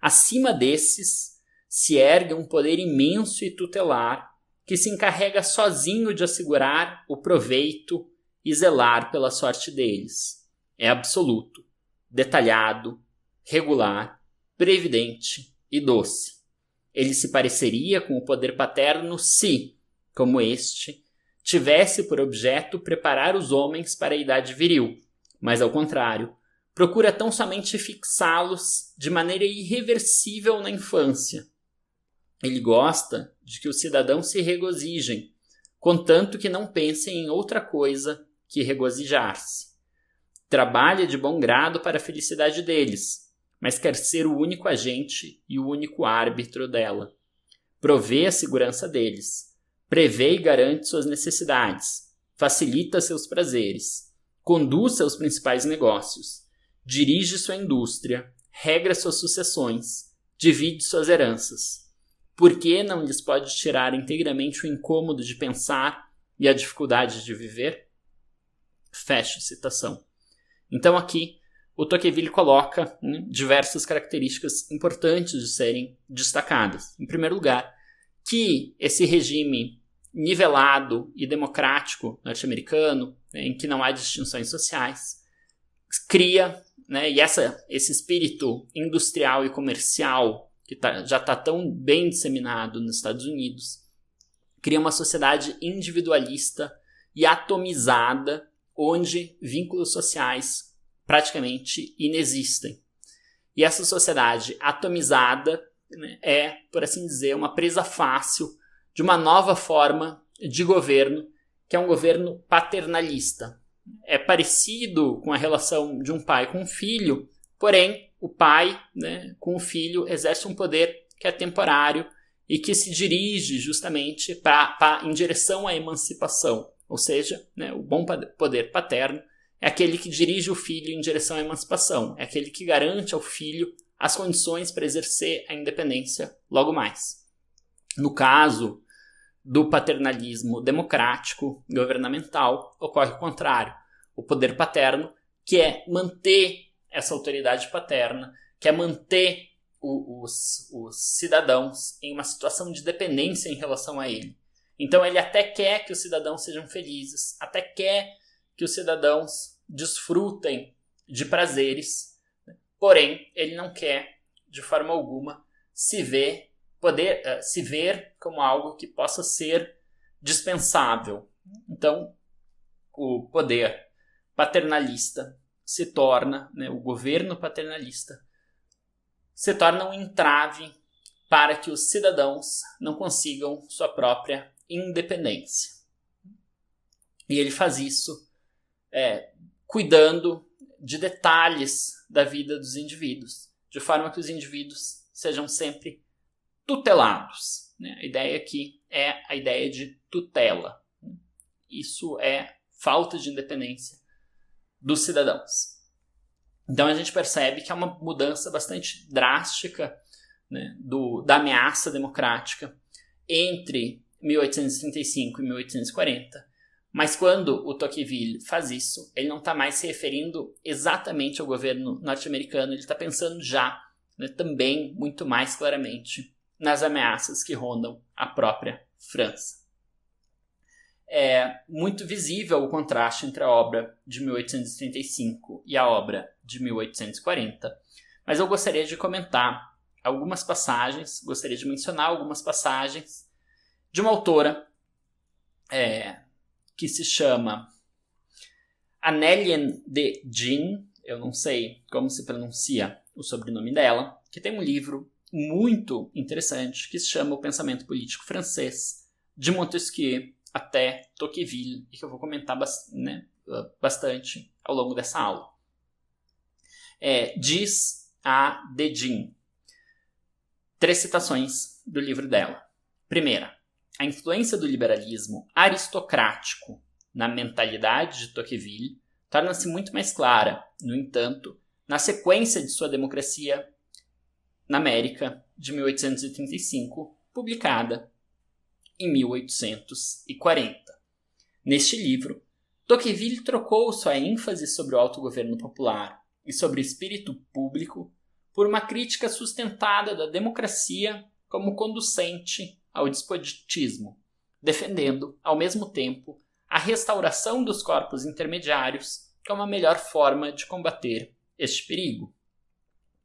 Acima desses, se ergue um poder imenso e tutelar que se encarrega sozinho de assegurar o proveito e zelar pela sorte deles. É absoluto, detalhado, regular, previdente e doce. Ele se pareceria com o poder paterno se, como este, tivesse por objeto preparar os homens para a idade viril, mas, ao contrário, procura tão somente fixá-los de maneira irreversível na infância. Ele gosta de que os cidadãos se regozijem, contanto que não pensem em outra coisa que regozijar-se. Trabalha de bom grado para a felicidade deles, mas quer ser o único agente e o único árbitro dela. Provê a segurança deles, prevê e garante suas necessidades, facilita seus prazeres, conduz seus principais negócios, dirige sua indústria, regra suas sucessões, divide suas heranças. Por que não lhes pode tirar inteiramente o incômodo de pensar e a dificuldade de viver? Fecho citação. Então aqui, o Tocqueville coloca diversas características importantes de serem destacadas. Em primeiro lugar, que esse regime nivelado e democrático norte-americano, em que não há distinções sociais, cria, e esse espírito industrial e comercial que já está tão bem disseminado nos Estados Unidos, cria uma sociedade individualista e atomizada, onde vínculos sociais praticamente inexistem. E essa sociedade atomizada é, por assim dizer, uma presa fácil de uma nova forma de governo, que é um governo paternalista. É parecido com a relação de um pai com um filho, porém, o pai, com o filho, exerce um poder que é temporário e que se dirige justamente em direção à emancipação. Ou seja, o bom poder paterno é aquele que dirige o filho em direção à emancipação, é aquele que garante ao filho as condições para exercer a independência logo mais. No caso do paternalismo democrático governamental, ocorre o contrário. O poder paterno quer manter essa autoridade paterna, quer manter os cidadãos em uma situação de dependência em relação a ele. Então ele até quer que os cidadãos sejam felizes, até quer que os cidadãos desfrutem de prazeres, porém ele não quer de forma alguma se ver como algo que possa ser dispensável. Então o poder paternalista se torna, o governo paternalista se torna um entrave para que os cidadãos não consigam sua própria independência. E ele faz isso cuidando de detalhes da vida dos indivíduos, de forma que os indivíduos sejam sempre tutelados. A ideia aqui é a ideia de tutela. Isso é falta de independência dos cidadãos. Então a gente percebe que é uma mudança bastante drástica, da ameaça democrática entre 1835 e 1840, mas quando o Tocqueville faz isso, ele não está mais se referindo exatamente ao governo norte-americano, ele está pensando já, também muito mais claramente nas ameaças que rondam a própria França. É muito visível o contraste entre a obra de 1835 e a obra de 1840, mas eu gostaria de comentar algumas passagens, gostaria de mencionar algumas passagens de uma autora que se chama Anneliene de Giene, eu não sei como se pronuncia o sobrenome dela, que tem um livro muito interessante que se chama O Pensamento Político Francês, de Montesquieu até Tocqueville, e que eu vou comentar bastante ao longo dessa aula. Diz a de Giene 3 citações do livro dela. Primeira, a influência do liberalismo aristocrático na mentalidade de Tocqueville torna-se muito mais clara, no entanto, na sequência de sua Democracia na América, de 1835, publicada em 1840. Neste livro, Tocqueville trocou sua ênfase sobre o autogoverno popular e sobre o espírito público por uma crítica sustentada da democracia como conducente ao despotismo, defendendo, ao mesmo tempo, a restauração dos corpos intermediários como a melhor forma de combater este perigo.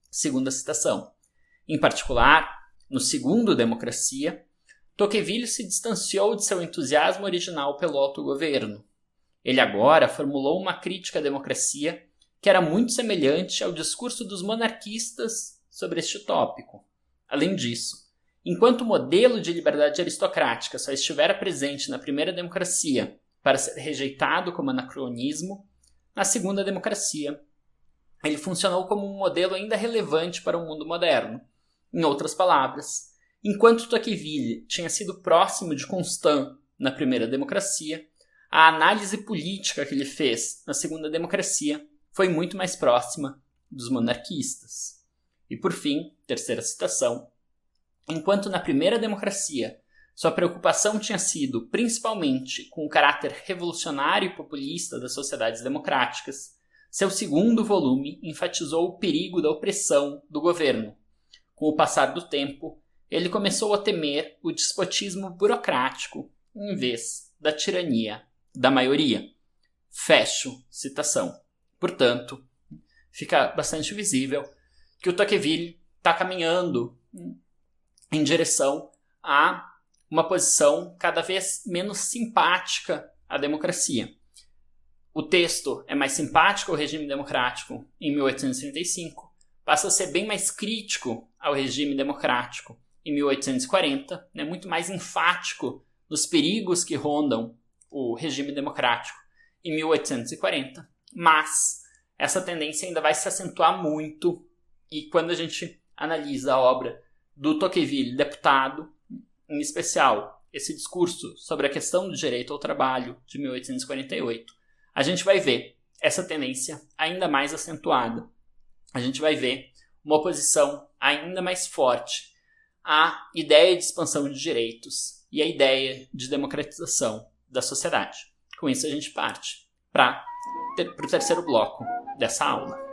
Segunda citação. Em particular, no segundo Democracia, Tocqueville se distanciou de seu entusiasmo original pelo autogoverno. Ele agora formulou uma crítica à democracia que era muito semelhante ao discurso dos monarquistas sobre este tópico. Além disso, enquanto o modelo de liberdade aristocrática só estivera presente na primeira democracia para ser rejeitado como anacronismo, na segunda democracia ele funcionou como um modelo ainda relevante para o mundo moderno. Em outras palavras, enquanto Tocqueville tinha sido próximo de Constant na primeira democracia, a análise política que ele fez na segunda democracia foi muito mais próxima dos monarquistas. E por fim, terceira citação, enquanto na primeira democracia sua preocupação tinha sido principalmente com o caráter revolucionário e populista das sociedades democráticas, seu segundo volume enfatizou o perigo da opressão do governo. Com o passar do tempo, ele começou a temer o despotismo burocrático em vez da tirania da maioria. Fecho citação. Portanto, fica bastante visível que o Tocqueville está caminhando em direção a uma posição cada vez menos simpática à democracia. O texto é mais simpático ao regime democrático em 1835, passa a ser bem mais crítico ao regime democrático em 1840, muito mais enfático nos perigos que rondam o regime democrático em 1840, mas essa tendência ainda vai se acentuar muito, e quando a gente analisa a obra do Tocqueville, deputado, em especial esse discurso sobre a questão do direito ao trabalho de 1848, a gente vai ver essa tendência ainda mais acentuada. A gente vai ver uma oposição ainda mais forte à ideia de expansão de direitos e à ideia de democratização da sociedade. Com isso, a gente parte para o terceiro bloco dessa aula.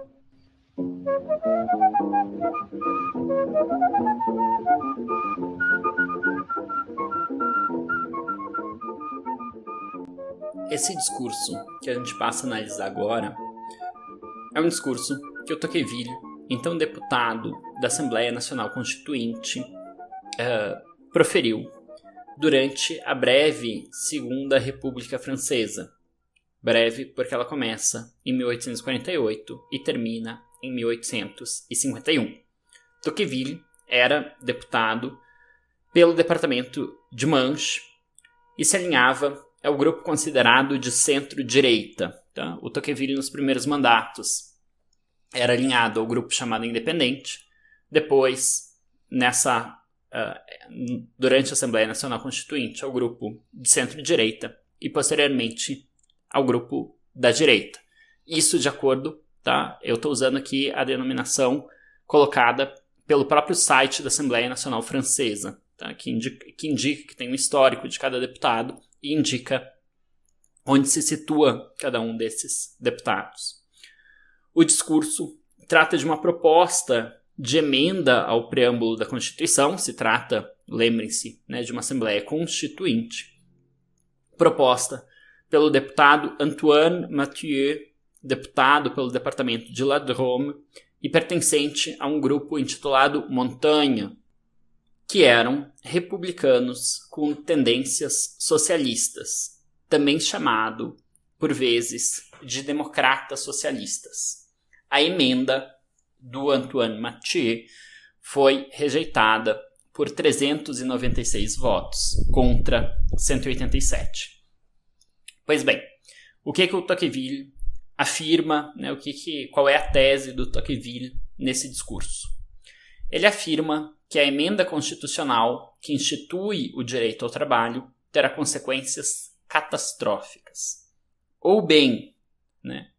Esse discurso que a gente passa a analisar agora é um discurso que o Tocqueville, então deputado da Assembleia Nacional Constituinte, proferiu durante a breve Segunda República Francesa. Breve porque ela começa em 1848 e termina em 1851. Tocqueville era deputado pelo departamento de Manche e se alinhava ao grupo considerado de centro-direita. Tá? O Tocqueville, nos primeiros mandatos, era alinhado ao grupo chamado Independente. Depois, durante a Assembleia Nacional Constituinte, ao grupo de centro-direita e, posteriormente, ao grupo da direita. Isso de acordo, tá? Eu estou usando aqui a denominação colocada pelo próprio site da Assembleia Nacional Francesa, tá? que indica que tem um histórico de cada deputado e indica onde se situa cada um desses deputados. O discurso trata de uma proposta de emenda ao preâmbulo da Constituição. Se trata, lembrem-se, de uma Assembleia Constituinte, proposta pelo deputado Antoine Mathieu, deputado pelo departamento de La Drôme e pertencente a um grupo intitulado Montanha, que eram republicanos com tendências socialistas, também chamado, por vezes, de democratas socialistas. A emenda do Antoine Mathieu foi rejeitada por 396 votos contra 187. Pois bem, o que o Tocqueville afirma, qual é a tese do Tocqueville nesse discurso? Ele afirma que a emenda constitucional que institui o direito ao trabalho terá consequências catastróficas. Ou bem,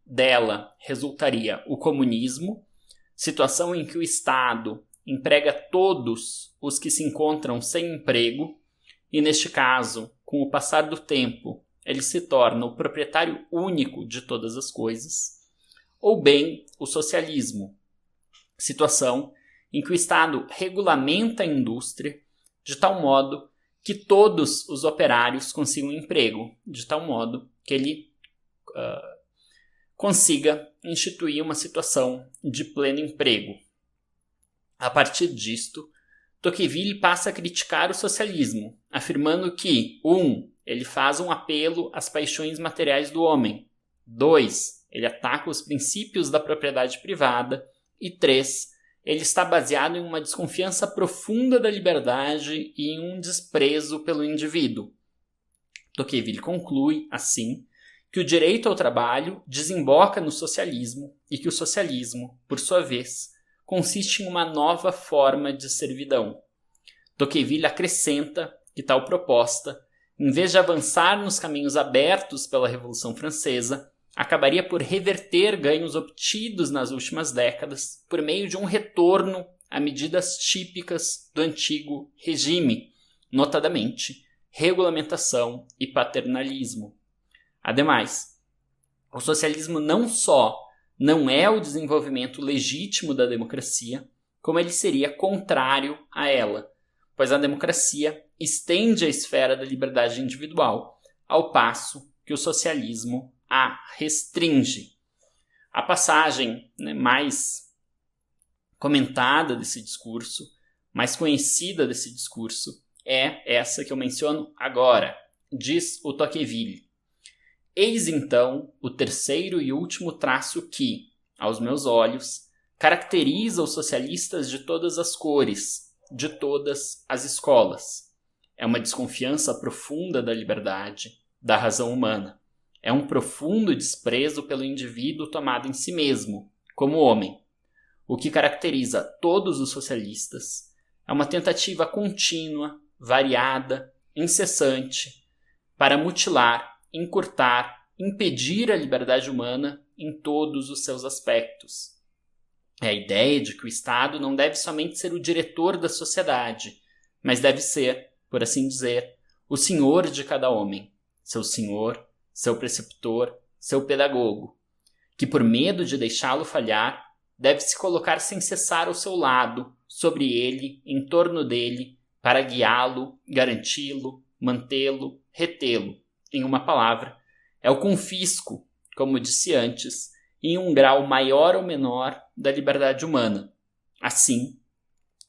dela resultaria o comunismo, situação em que o Estado emprega todos os que se encontram sem emprego e, neste caso, com o passar do tempo, ele se torna o proprietário único de todas as coisas. Ou bem, o socialismo, situação em que o Estado regulamenta a indústria de tal modo que todos os operários consigam emprego, de tal modo que ele consiga instituir uma situação de pleno emprego. A partir disto, Tocqueville passa a criticar o socialismo, afirmando que 1. Ele faz um apelo às paixões materiais do homem. 2. Ele ataca os princípios da propriedade privada. E 3. Ele está baseado em uma desconfiança profunda da liberdade e em um desprezo pelo indivíduo. Tocqueville conclui, assim, que o direito ao trabalho desemboca no socialismo e que o socialismo, por sua vez, consiste em uma nova forma de servidão. Tocqueville acrescenta que tal proposta, em vez de avançar nos caminhos abertos pela Revolução Francesa, acabaria por reverter ganhos obtidos nas últimas décadas por meio de um retorno a medidas típicas do antigo regime, notadamente regulamentação e paternalismo. Ademais, o socialismo não só não é o desenvolvimento legítimo da democracia, como ele seria contrário a ela, pois a democracia estende a esfera da liberdade individual, ao passo que o socialismo a restringe. A passagem mais comentada desse discurso, mais conhecida desse discurso, é essa que eu menciono agora. Diz o Tocqueville: eis então o terceiro e último traço que, aos meus olhos, caracteriza os socialistas de todas as cores, de todas as escolas. É uma desconfiança profunda da liberdade, da razão humana. É um profundo desprezo pelo indivíduo tomado em si mesmo, como homem. O que caracteriza todos os socialistas é uma tentativa contínua, variada, incessante, para mutilar, encurtar, impedir a liberdade humana em todos os seus aspectos. É a ideia de que o Estado não deve somente ser o diretor da sociedade, mas deve ser, por assim dizer, o senhor de cada homem, seu senhor, seu preceptor, seu pedagogo, que por medo de deixá-lo falhar, deve se colocar sem cessar ao seu lado, sobre ele, em torno dele, para guiá-lo, garanti-lo, mantê-lo, retê-lo. Em uma palavra, é o confisco, como disse antes, em um grau maior ou menor da liberdade humana. Assim,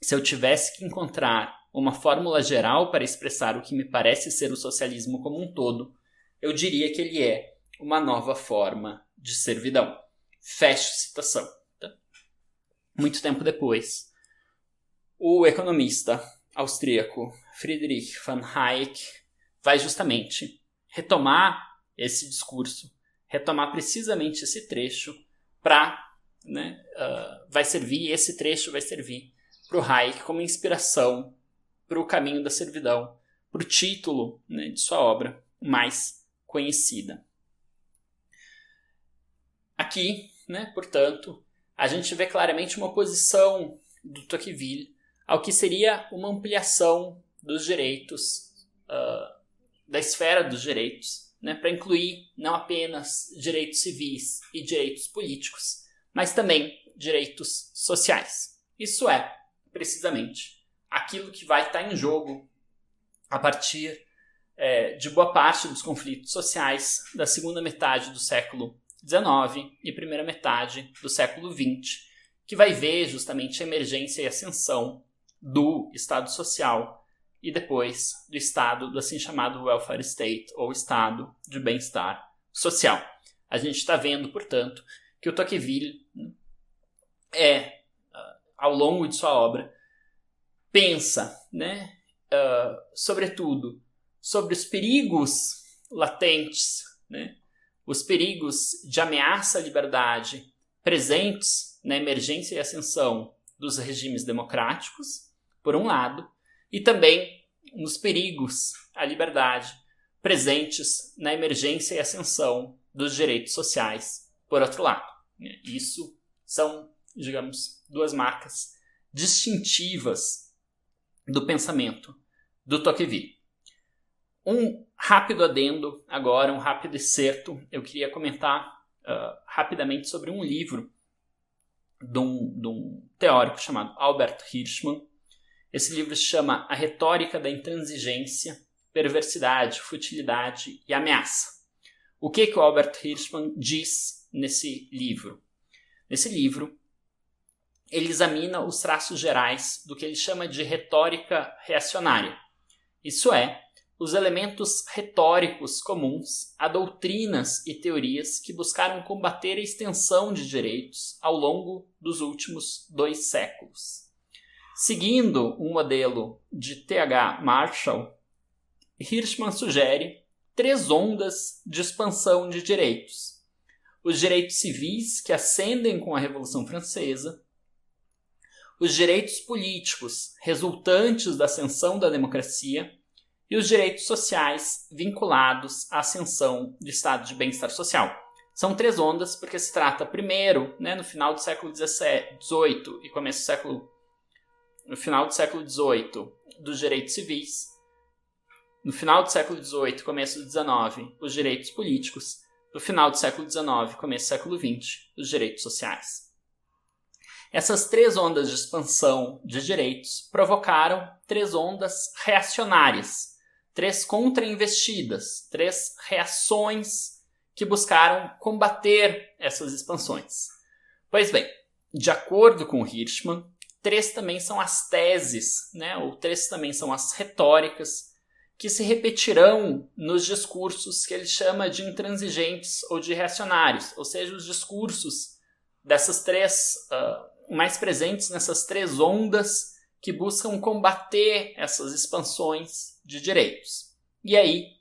se eu tivesse que encontrar uma fórmula geral para expressar o que me parece ser o socialismo como um todo, eu diria que ele é uma nova forma de servidão. Fecho citação. Muito tempo depois, o economista austríaco Friedrich von Hayek vai justamente retomar esse discurso, retomar precisamente esse trecho para, esse trecho vai servir para o Hayek como inspiração para o caminho da servidão, para o título, de sua obra mais conhecida. Aqui, portanto, a gente vê claramente uma oposição do Tocqueville ao que seria uma ampliação dos direitos, da esfera dos direitos, para incluir não apenas direitos civis e direitos políticos, mas também direitos sociais. Isso é, precisamente, aquilo que vai estar em jogo a partir de boa parte dos conflitos sociais da segunda metade do século XIX e primeira metade do século XX, que vai ver justamente a emergência e ascensão do Estado Social e depois do Estado do assim chamado welfare state, ou Estado de bem-estar social. A gente está vendo, portanto, que o Tocqueville ao longo de sua obra, pensa, sobretudo, sobre os perigos latentes, os perigos de ameaça à liberdade presentes na emergência e ascensão dos regimes democráticos, por um lado, e também nos perigos à liberdade presentes na emergência e ascensão dos direitos sociais, por outro lado. Isso são, digamos, duas marcas distintivas do pensamento do Tocqueville. Um rápido adendo agora, um rápido excerto. Eu queria comentar rapidamente sobre um livro de um teórico chamado Albert Hirschman. Esse livro se chama A Retórica da Intransigência, Perversidade, Futilidade e Ameaça. O que o Albert Hirschman diz nesse livro? Nesse livro, ele examina os traços gerais do que ele chama de retórica reacionária. Isso é, os elementos retóricos comuns a doutrinas e teorias que buscaram combater a extensão de direitos ao longo dos últimos 2 séculos. Seguindo um modelo de T.H. Marshall, Hirschman sugere 3 ondas de expansão de direitos. Os direitos civis, que ascendem com a Revolução Francesa, os direitos políticos, resultantes da ascensão da democracia, e os direitos sociais vinculados à ascensão do estado de bem-estar social. São 3 ondas porque se trata, primeiro, no final do século XVIII e começo do século... No final do século XVIII, dos direitos civis. No final do século XVIII, começo do XIX, os direitos políticos. No final do século XIX, começo do século XX, os direitos sociais. Essas 3 ondas de expansão de direitos provocaram 3 ondas reacionárias, 3 contra-investidas, 3 reações que buscaram combater essas expansões. Pois bem, de acordo com Hirschman, 3 também são as teses, ou 3 também são as retóricas que se repetirão nos discursos que ele chama de intransigentes ou de reacionários, ou seja, os discursos dessas 3, mais presentes nessas 3 ondas que buscam combater essas expansões de direitos. E aí,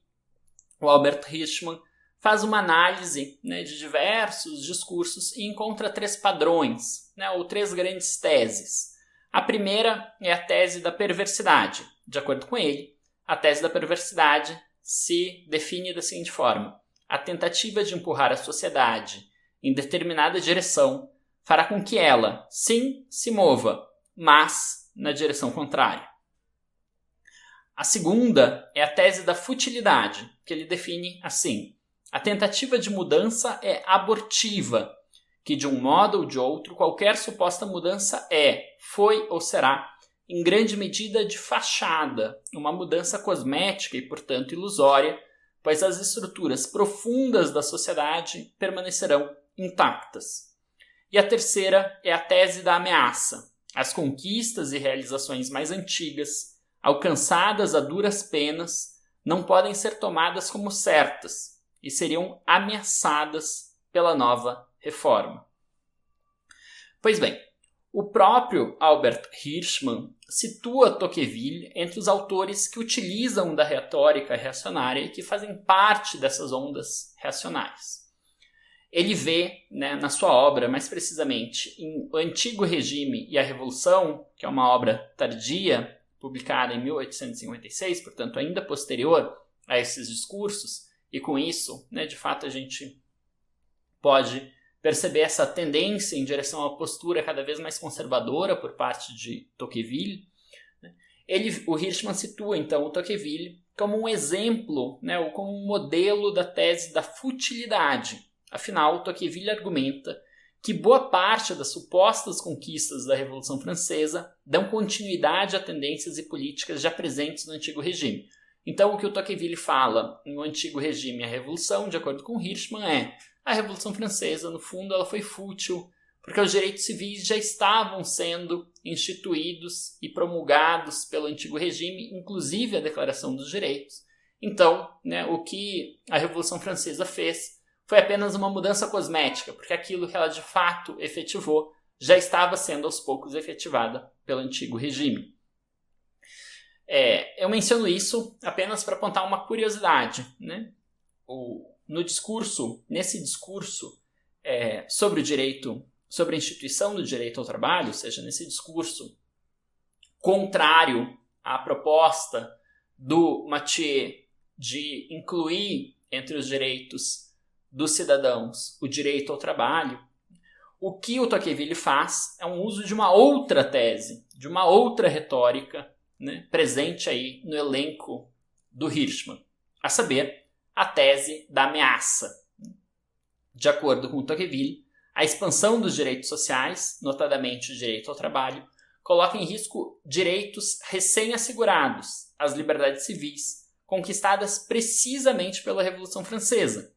o Albert Hirschman faz uma análise de diversos discursos e encontra 3 padrões, ou 3 grandes teses. A primeira é a tese da perversidade. De acordo com ele, a tese da perversidade se define da seguinte forma: a tentativa de empurrar a sociedade em determinada direção fará com que ela, sim, se mova, mas na direção contrária. A segunda é a tese da futilidade, que ele define assim: a tentativa de mudança é abortiva, que de um modo ou de outro qualquer suposta mudança foi ou será, em grande medida de fachada, uma mudança cosmética e, portanto, ilusória, pois as estruturas profundas da sociedade permanecerão intactas. E a terceira é a tese da ameaça. As conquistas e realizações mais antigas, alcançadas a duras penas, não podem ser tomadas como certas e seriam ameaçadas pela nova reforma. Pois bem, o próprio Albert Hirschman situa Tocqueville entre os autores que utilizam da retórica reacionária e que fazem parte dessas ondas reacionárias. Ele vê, na sua obra, mais precisamente, em O Antigo Regime e a Revolução, que é uma obra tardia, publicada em 1856, portanto ainda posterior a esses discursos, e com isso, de fato, a gente pode perceber essa tendência em direção a uma postura cada vez mais conservadora por parte de Tocqueville. O Hirschman situa, então, o Tocqueville como um exemplo, ou como um modelo da tese da futilidade. Afinal, Tocqueville argumenta que boa parte das supostas conquistas da Revolução Francesa dão continuidade a tendências e políticas já presentes no Antigo Regime. Então, o que o Tocqueville fala no Antigo Regime e a Revolução, de acordo com Hirschman, é: a Revolução Francesa, no fundo, ela foi fútil, porque os direitos civis já estavam sendo instituídos e promulgados pelo Antigo Regime, inclusive a Declaração dos Direitos. Então, o que a Revolução Francesa fez foi apenas uma mudança cosmética, porque aquilo que ela de fato efetivou já estava sendo aos poucos efetivada pelo Antigo Regime. Eu menciono isso apenas para apontar uma curiosidade. Nesse discurso sobre o direito, sobre a instituição do direito ao trabalho, ou seja, nesse discurso contrário à proposta do Mathieu de incluir entre os direitos dos cidadãos o direito ao trabalho, o que o Tocqueville faz é um uso de uma outra tese, de uma outra retórica, presente aí no elenco do Hirschman, a saber, a tese da ameaça. De acordo com Tocqueville, a expansão dos direitos sociais, notadamente o direito ao trabalho, coloca em risco direitos recém-assegurados, as liberdades civis, conquistadas precisamente pela Revolução Francesa.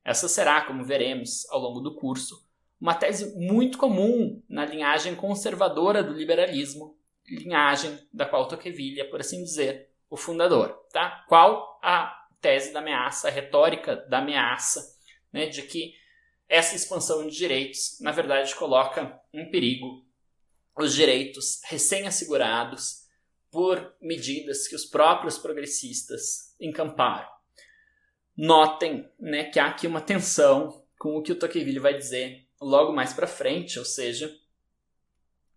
Essa será, como veremos ao longo do curso, uma tese muito comum na linhagem conservadora do liberalismo, linhagem da qual Tocqueville é, por assim dizer, o fundador. Tá? Qual a tese da ameaça, a retórica da ameaça, de que essa expansão de direitos, na verdade, coloca em perigo os direitos recém-assegurados por medidas que os próprios progressistas encamparam. Notem, que há aqui uma tensão com o que o Tocqueville vai dizer logo mais para frente, ou seja,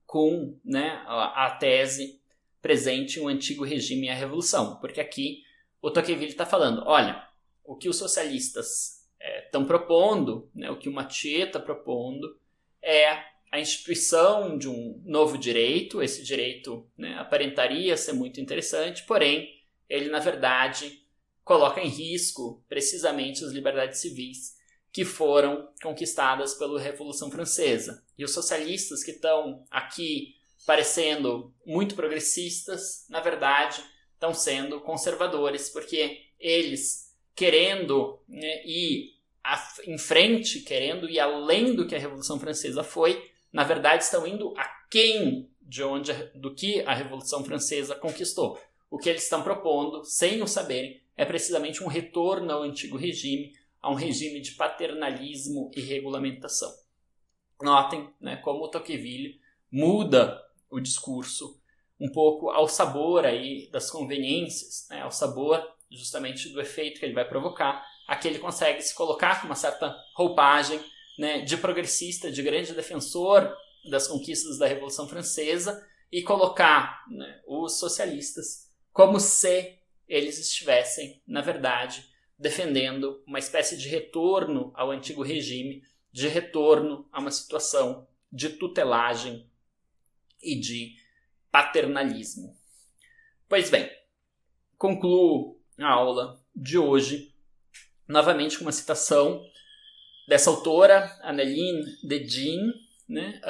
com a tese presente no Antigo Regime e a Revolução, porque aqui o Tocqueville está falando, olha, o que os socialistas estão propondo, o que o Mathieu está propondo, é a instituição de um novo direito. Esse direito aparentaria ser muito interessante, porém, ele, na verdade, coloca em risco precisamente as liberdades civis que foram conquistadas pela Revolução Francesa. E os socialistas que estão aqui parecendo muito progressistas, na verdade, estão sendo conservadores, porque eles, querendo ir em frente, querendo ir além do que a Revolução Francesa foi, na verdade estão indo aquém do que a Revolução Francesa conquistou. O que eles estão propondo, sem o saberem, é precisamente um retorno ao antigo regime, a um regime de paternalismo e regulamentação. Notem como o Tocqueville muda o discurso um pouco ao sabor aí das conveniências, ao sabor justamente do efeito que ele vai provocar. Aqui ele consegue se colocar com uma certa roupagem de progressista, de grande defensor das conquistas da Revolução Francesa, e colocar os socialistas como se eles estivessem, na verdade, defendendo uma espécie de retorno ao antigo regime de retorno a uma situação de tutelagem e de paternalismo. Pois bem, concluo a aula de hoje novamente com uma citação dessa autora, Annelien de Geer, né,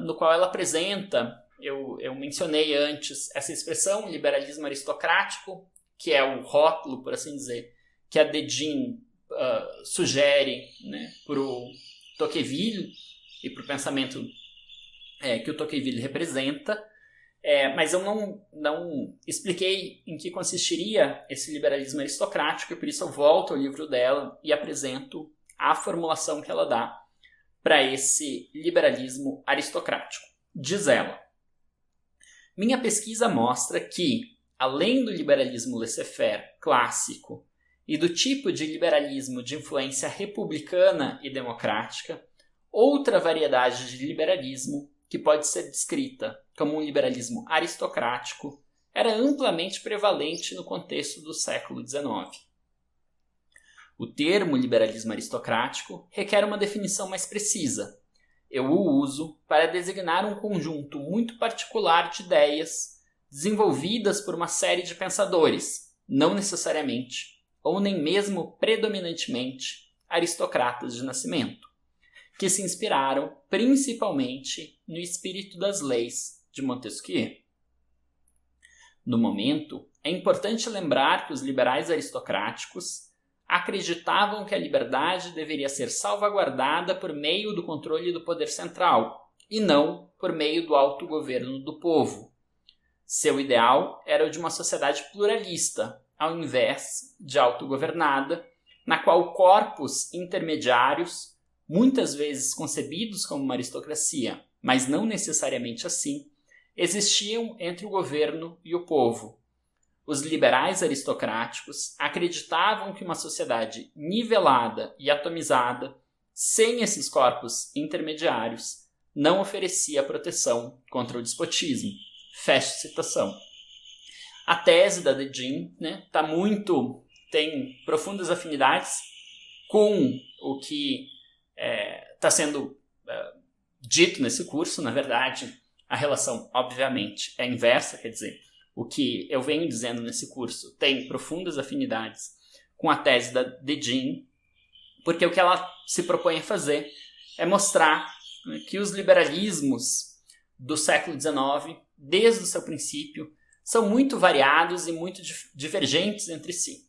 no qual ela apresenta, eu mencionei antes, essa expressão, liberalismo aristocrático, que é o rótulo, por assim dizer, que a de Geer sugere, né, para o Tocqueville e para o pensamento que o Tocqueville representa, mas eu não expliquei em que consistiria esse liberalismo aristocrático, e por isso eu volto ao livro dela e apresento a formulação que ela dá para esse liberalismo aristocrático. Diz ela: minha pesquisa mostra que, além do liberalismo laissez-faire clássico e do tipo de liberalismo de influência republicana e democrática, outra variedade de liberalismo, que pode ser descrita como um liberalismo aristocrático, era amplamente prevalente no contexto do século XIX. O termo liberalismo aristocrático requer uma definição mais precisa. Eu o uso para designar um conjunto muito particular de ideias desenvolvidas por uma série de pensadores, não necessariamente, ou nem mesmo predominantemente, aristocratas de nascimento, que se inspiraram principalmente no espírito das leis de Montesquieu. No momento, é importante lembrar que os liberais aristocráticos acreditavam que a liberdade deveria ser salvaguardada por meio do controle do poder central, e não por meio do autogoverno do povo. Seu ideal era o de uma sociedade pluralista, ao invés de autogovernada, na qual corpos intermediários, muitas vezes concebidos como uma aristocracia, mas não necessariamente assim, existiam entre o governo e o povo. Os liberais aristocráticos acreditavam que uma sociedade nivelada e atomizada, sem esses corpos intermediários, não oferecia proteção contra o despotismo. Fecha citação. A tese da de Geer, né, tem profundas afinidades com o que está sendo dito nesse curso. Na verdade, a relação, obviamente, é inversa, quer dizer, o que eu venho dizendo nesse curso tem profundas afinidades com a tese da de Geer, porque o que ela se propõe a fazer é mostrar, né, que os liberalismos do século XIX, desde o seu princípio, são muito variados e muito divergentes entre si.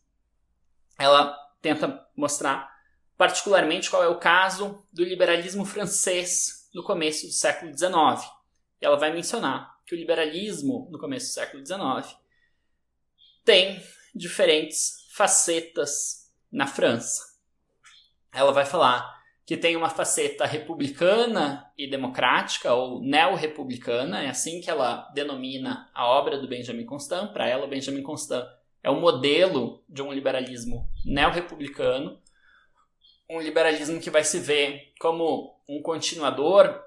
Ela tenta mostrar particularmente qual é o caso do liberalismo francês no começo do século XIX. E ela vai mencionar que o liberalismo no começo do século XIX tem diferentes facetas na França. Ela vai falar que tem uma faceta republicana e democrática, ou neo-republicana, é assim que ela denomina a obra do Benjamin Constant. Para ela, o Benjamin Constant é o modelo de um liberalismo neo-republicano, um liberalismo que vai se ver como um continuador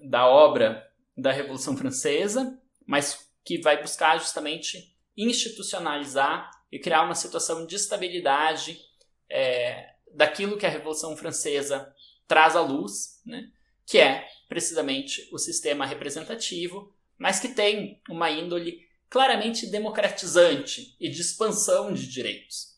da obra da Revolução Francesa, mas que vai buscar justamente institucionalizar e criar uma situação de estabilidade daquilo que a Revolução Francesa traz à luz, né? Que é precisamente o sistema representativo, mas que tem uma índole claramente democratizante e de expansão de direitos.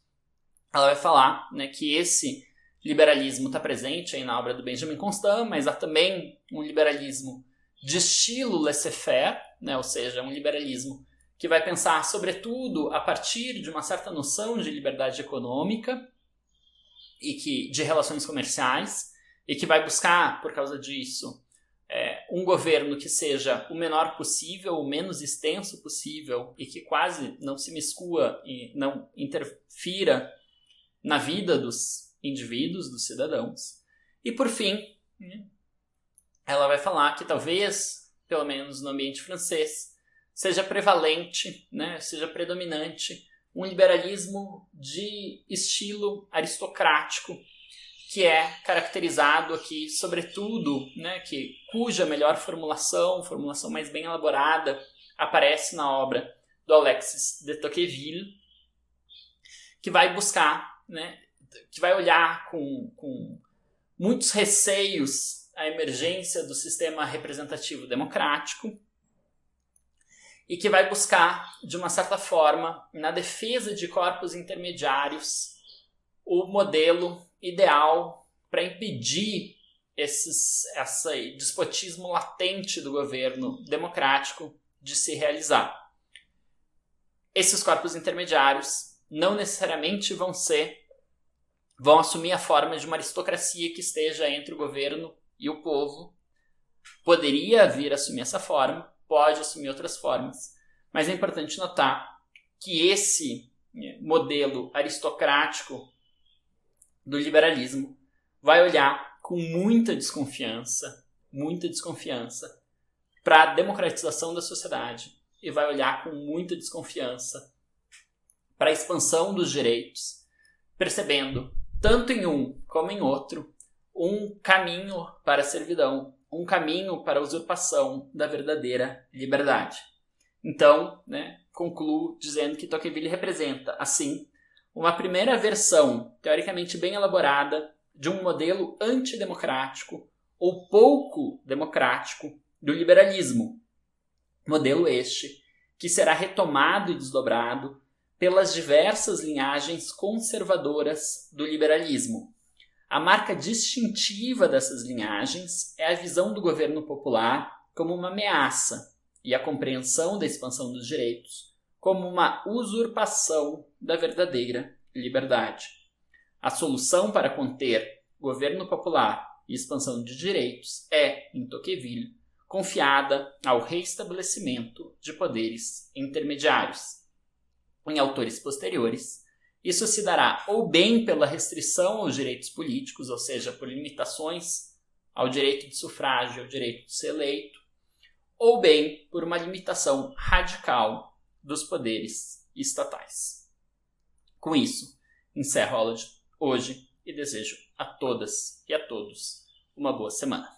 Ela vai falar, né, que esse liberalismo está presente aí na obra do Benjamin Constant, mas há também um liberalismo de estilo laissez-faire, né, ou seja, um liberalismo que vai pensar, sobretudo, a partir de uma certa noção de liberdade econômica e de relações comerciais, e que vai buscar, por causa disso, um governo que seja o menor possível, o menos extenso possível, e que quase não se miscua e não interfira na vida dos indivíduos, dos cidadãos. E, por fim, ela vai falar que talvez, pelo menos no ambiente francês, seja prevalente, né, seja predominante um liberalismo de estilo aristocrático, que é caracterizado aqui, sobretudo, né, cuja melhor formulação mais bem elaborada, aparece na obra do Alexis de Tocqueville, que vai buscar, né, que vai olhar com muitos receios à emergência do sistema representativo democrático e que vai buscar, de uma certa forma, na defesa de corpos intermediários, o modelo ideal para impedir esse despotismo latente do governo democrático de se realizar. Esses corpos intermediários não necessariamente vão assumir a forma de uma aristocracia que esteja entre o governo e o povo. Poderia vir a assumir essa forma, pode assumir outras formas, mas é importante notar que esse modelo aristocrático do liberalismo vai olhar com muita desconfiança para a democratização da sociedade e vai olhar com muita desconfiança para a expansão dos direitos, percebendo, tanto em um como em outro, um caminho para a servidão, um caminho para a usurpação da verdadeira liberdade. Então, concluo dizendo que Tocqueville representa, assim, uma primeira versão, teoricamente bem elaborada, de um modelo antidemocrático ou pouco democrático do liberalismo. Modelo este que será retomado e desdobrado pelas diversas linhagens conservadoras do liberalismo. A marca distintiva dessas linhagens é a visão do governo popular como uma ameaça e a compreensão da expansão dos direitos como uma usurpação da verdadeira liberdade. A solução para conter governo popular e expansão de direitos é, em Tocqueville, confiada ao reestabelecimento de poderes intermediários. Em autores posteriores, isso se dará ou bem pela restrição aos direitos políticos, ou seja, por limitações ao direito de sufrágio, ao direito de ser eleito, ou bem por uma limitação radical dos poderes estatais. Com isso, encerro a aula de hoje e desejo a todas e a todos uma boa semana.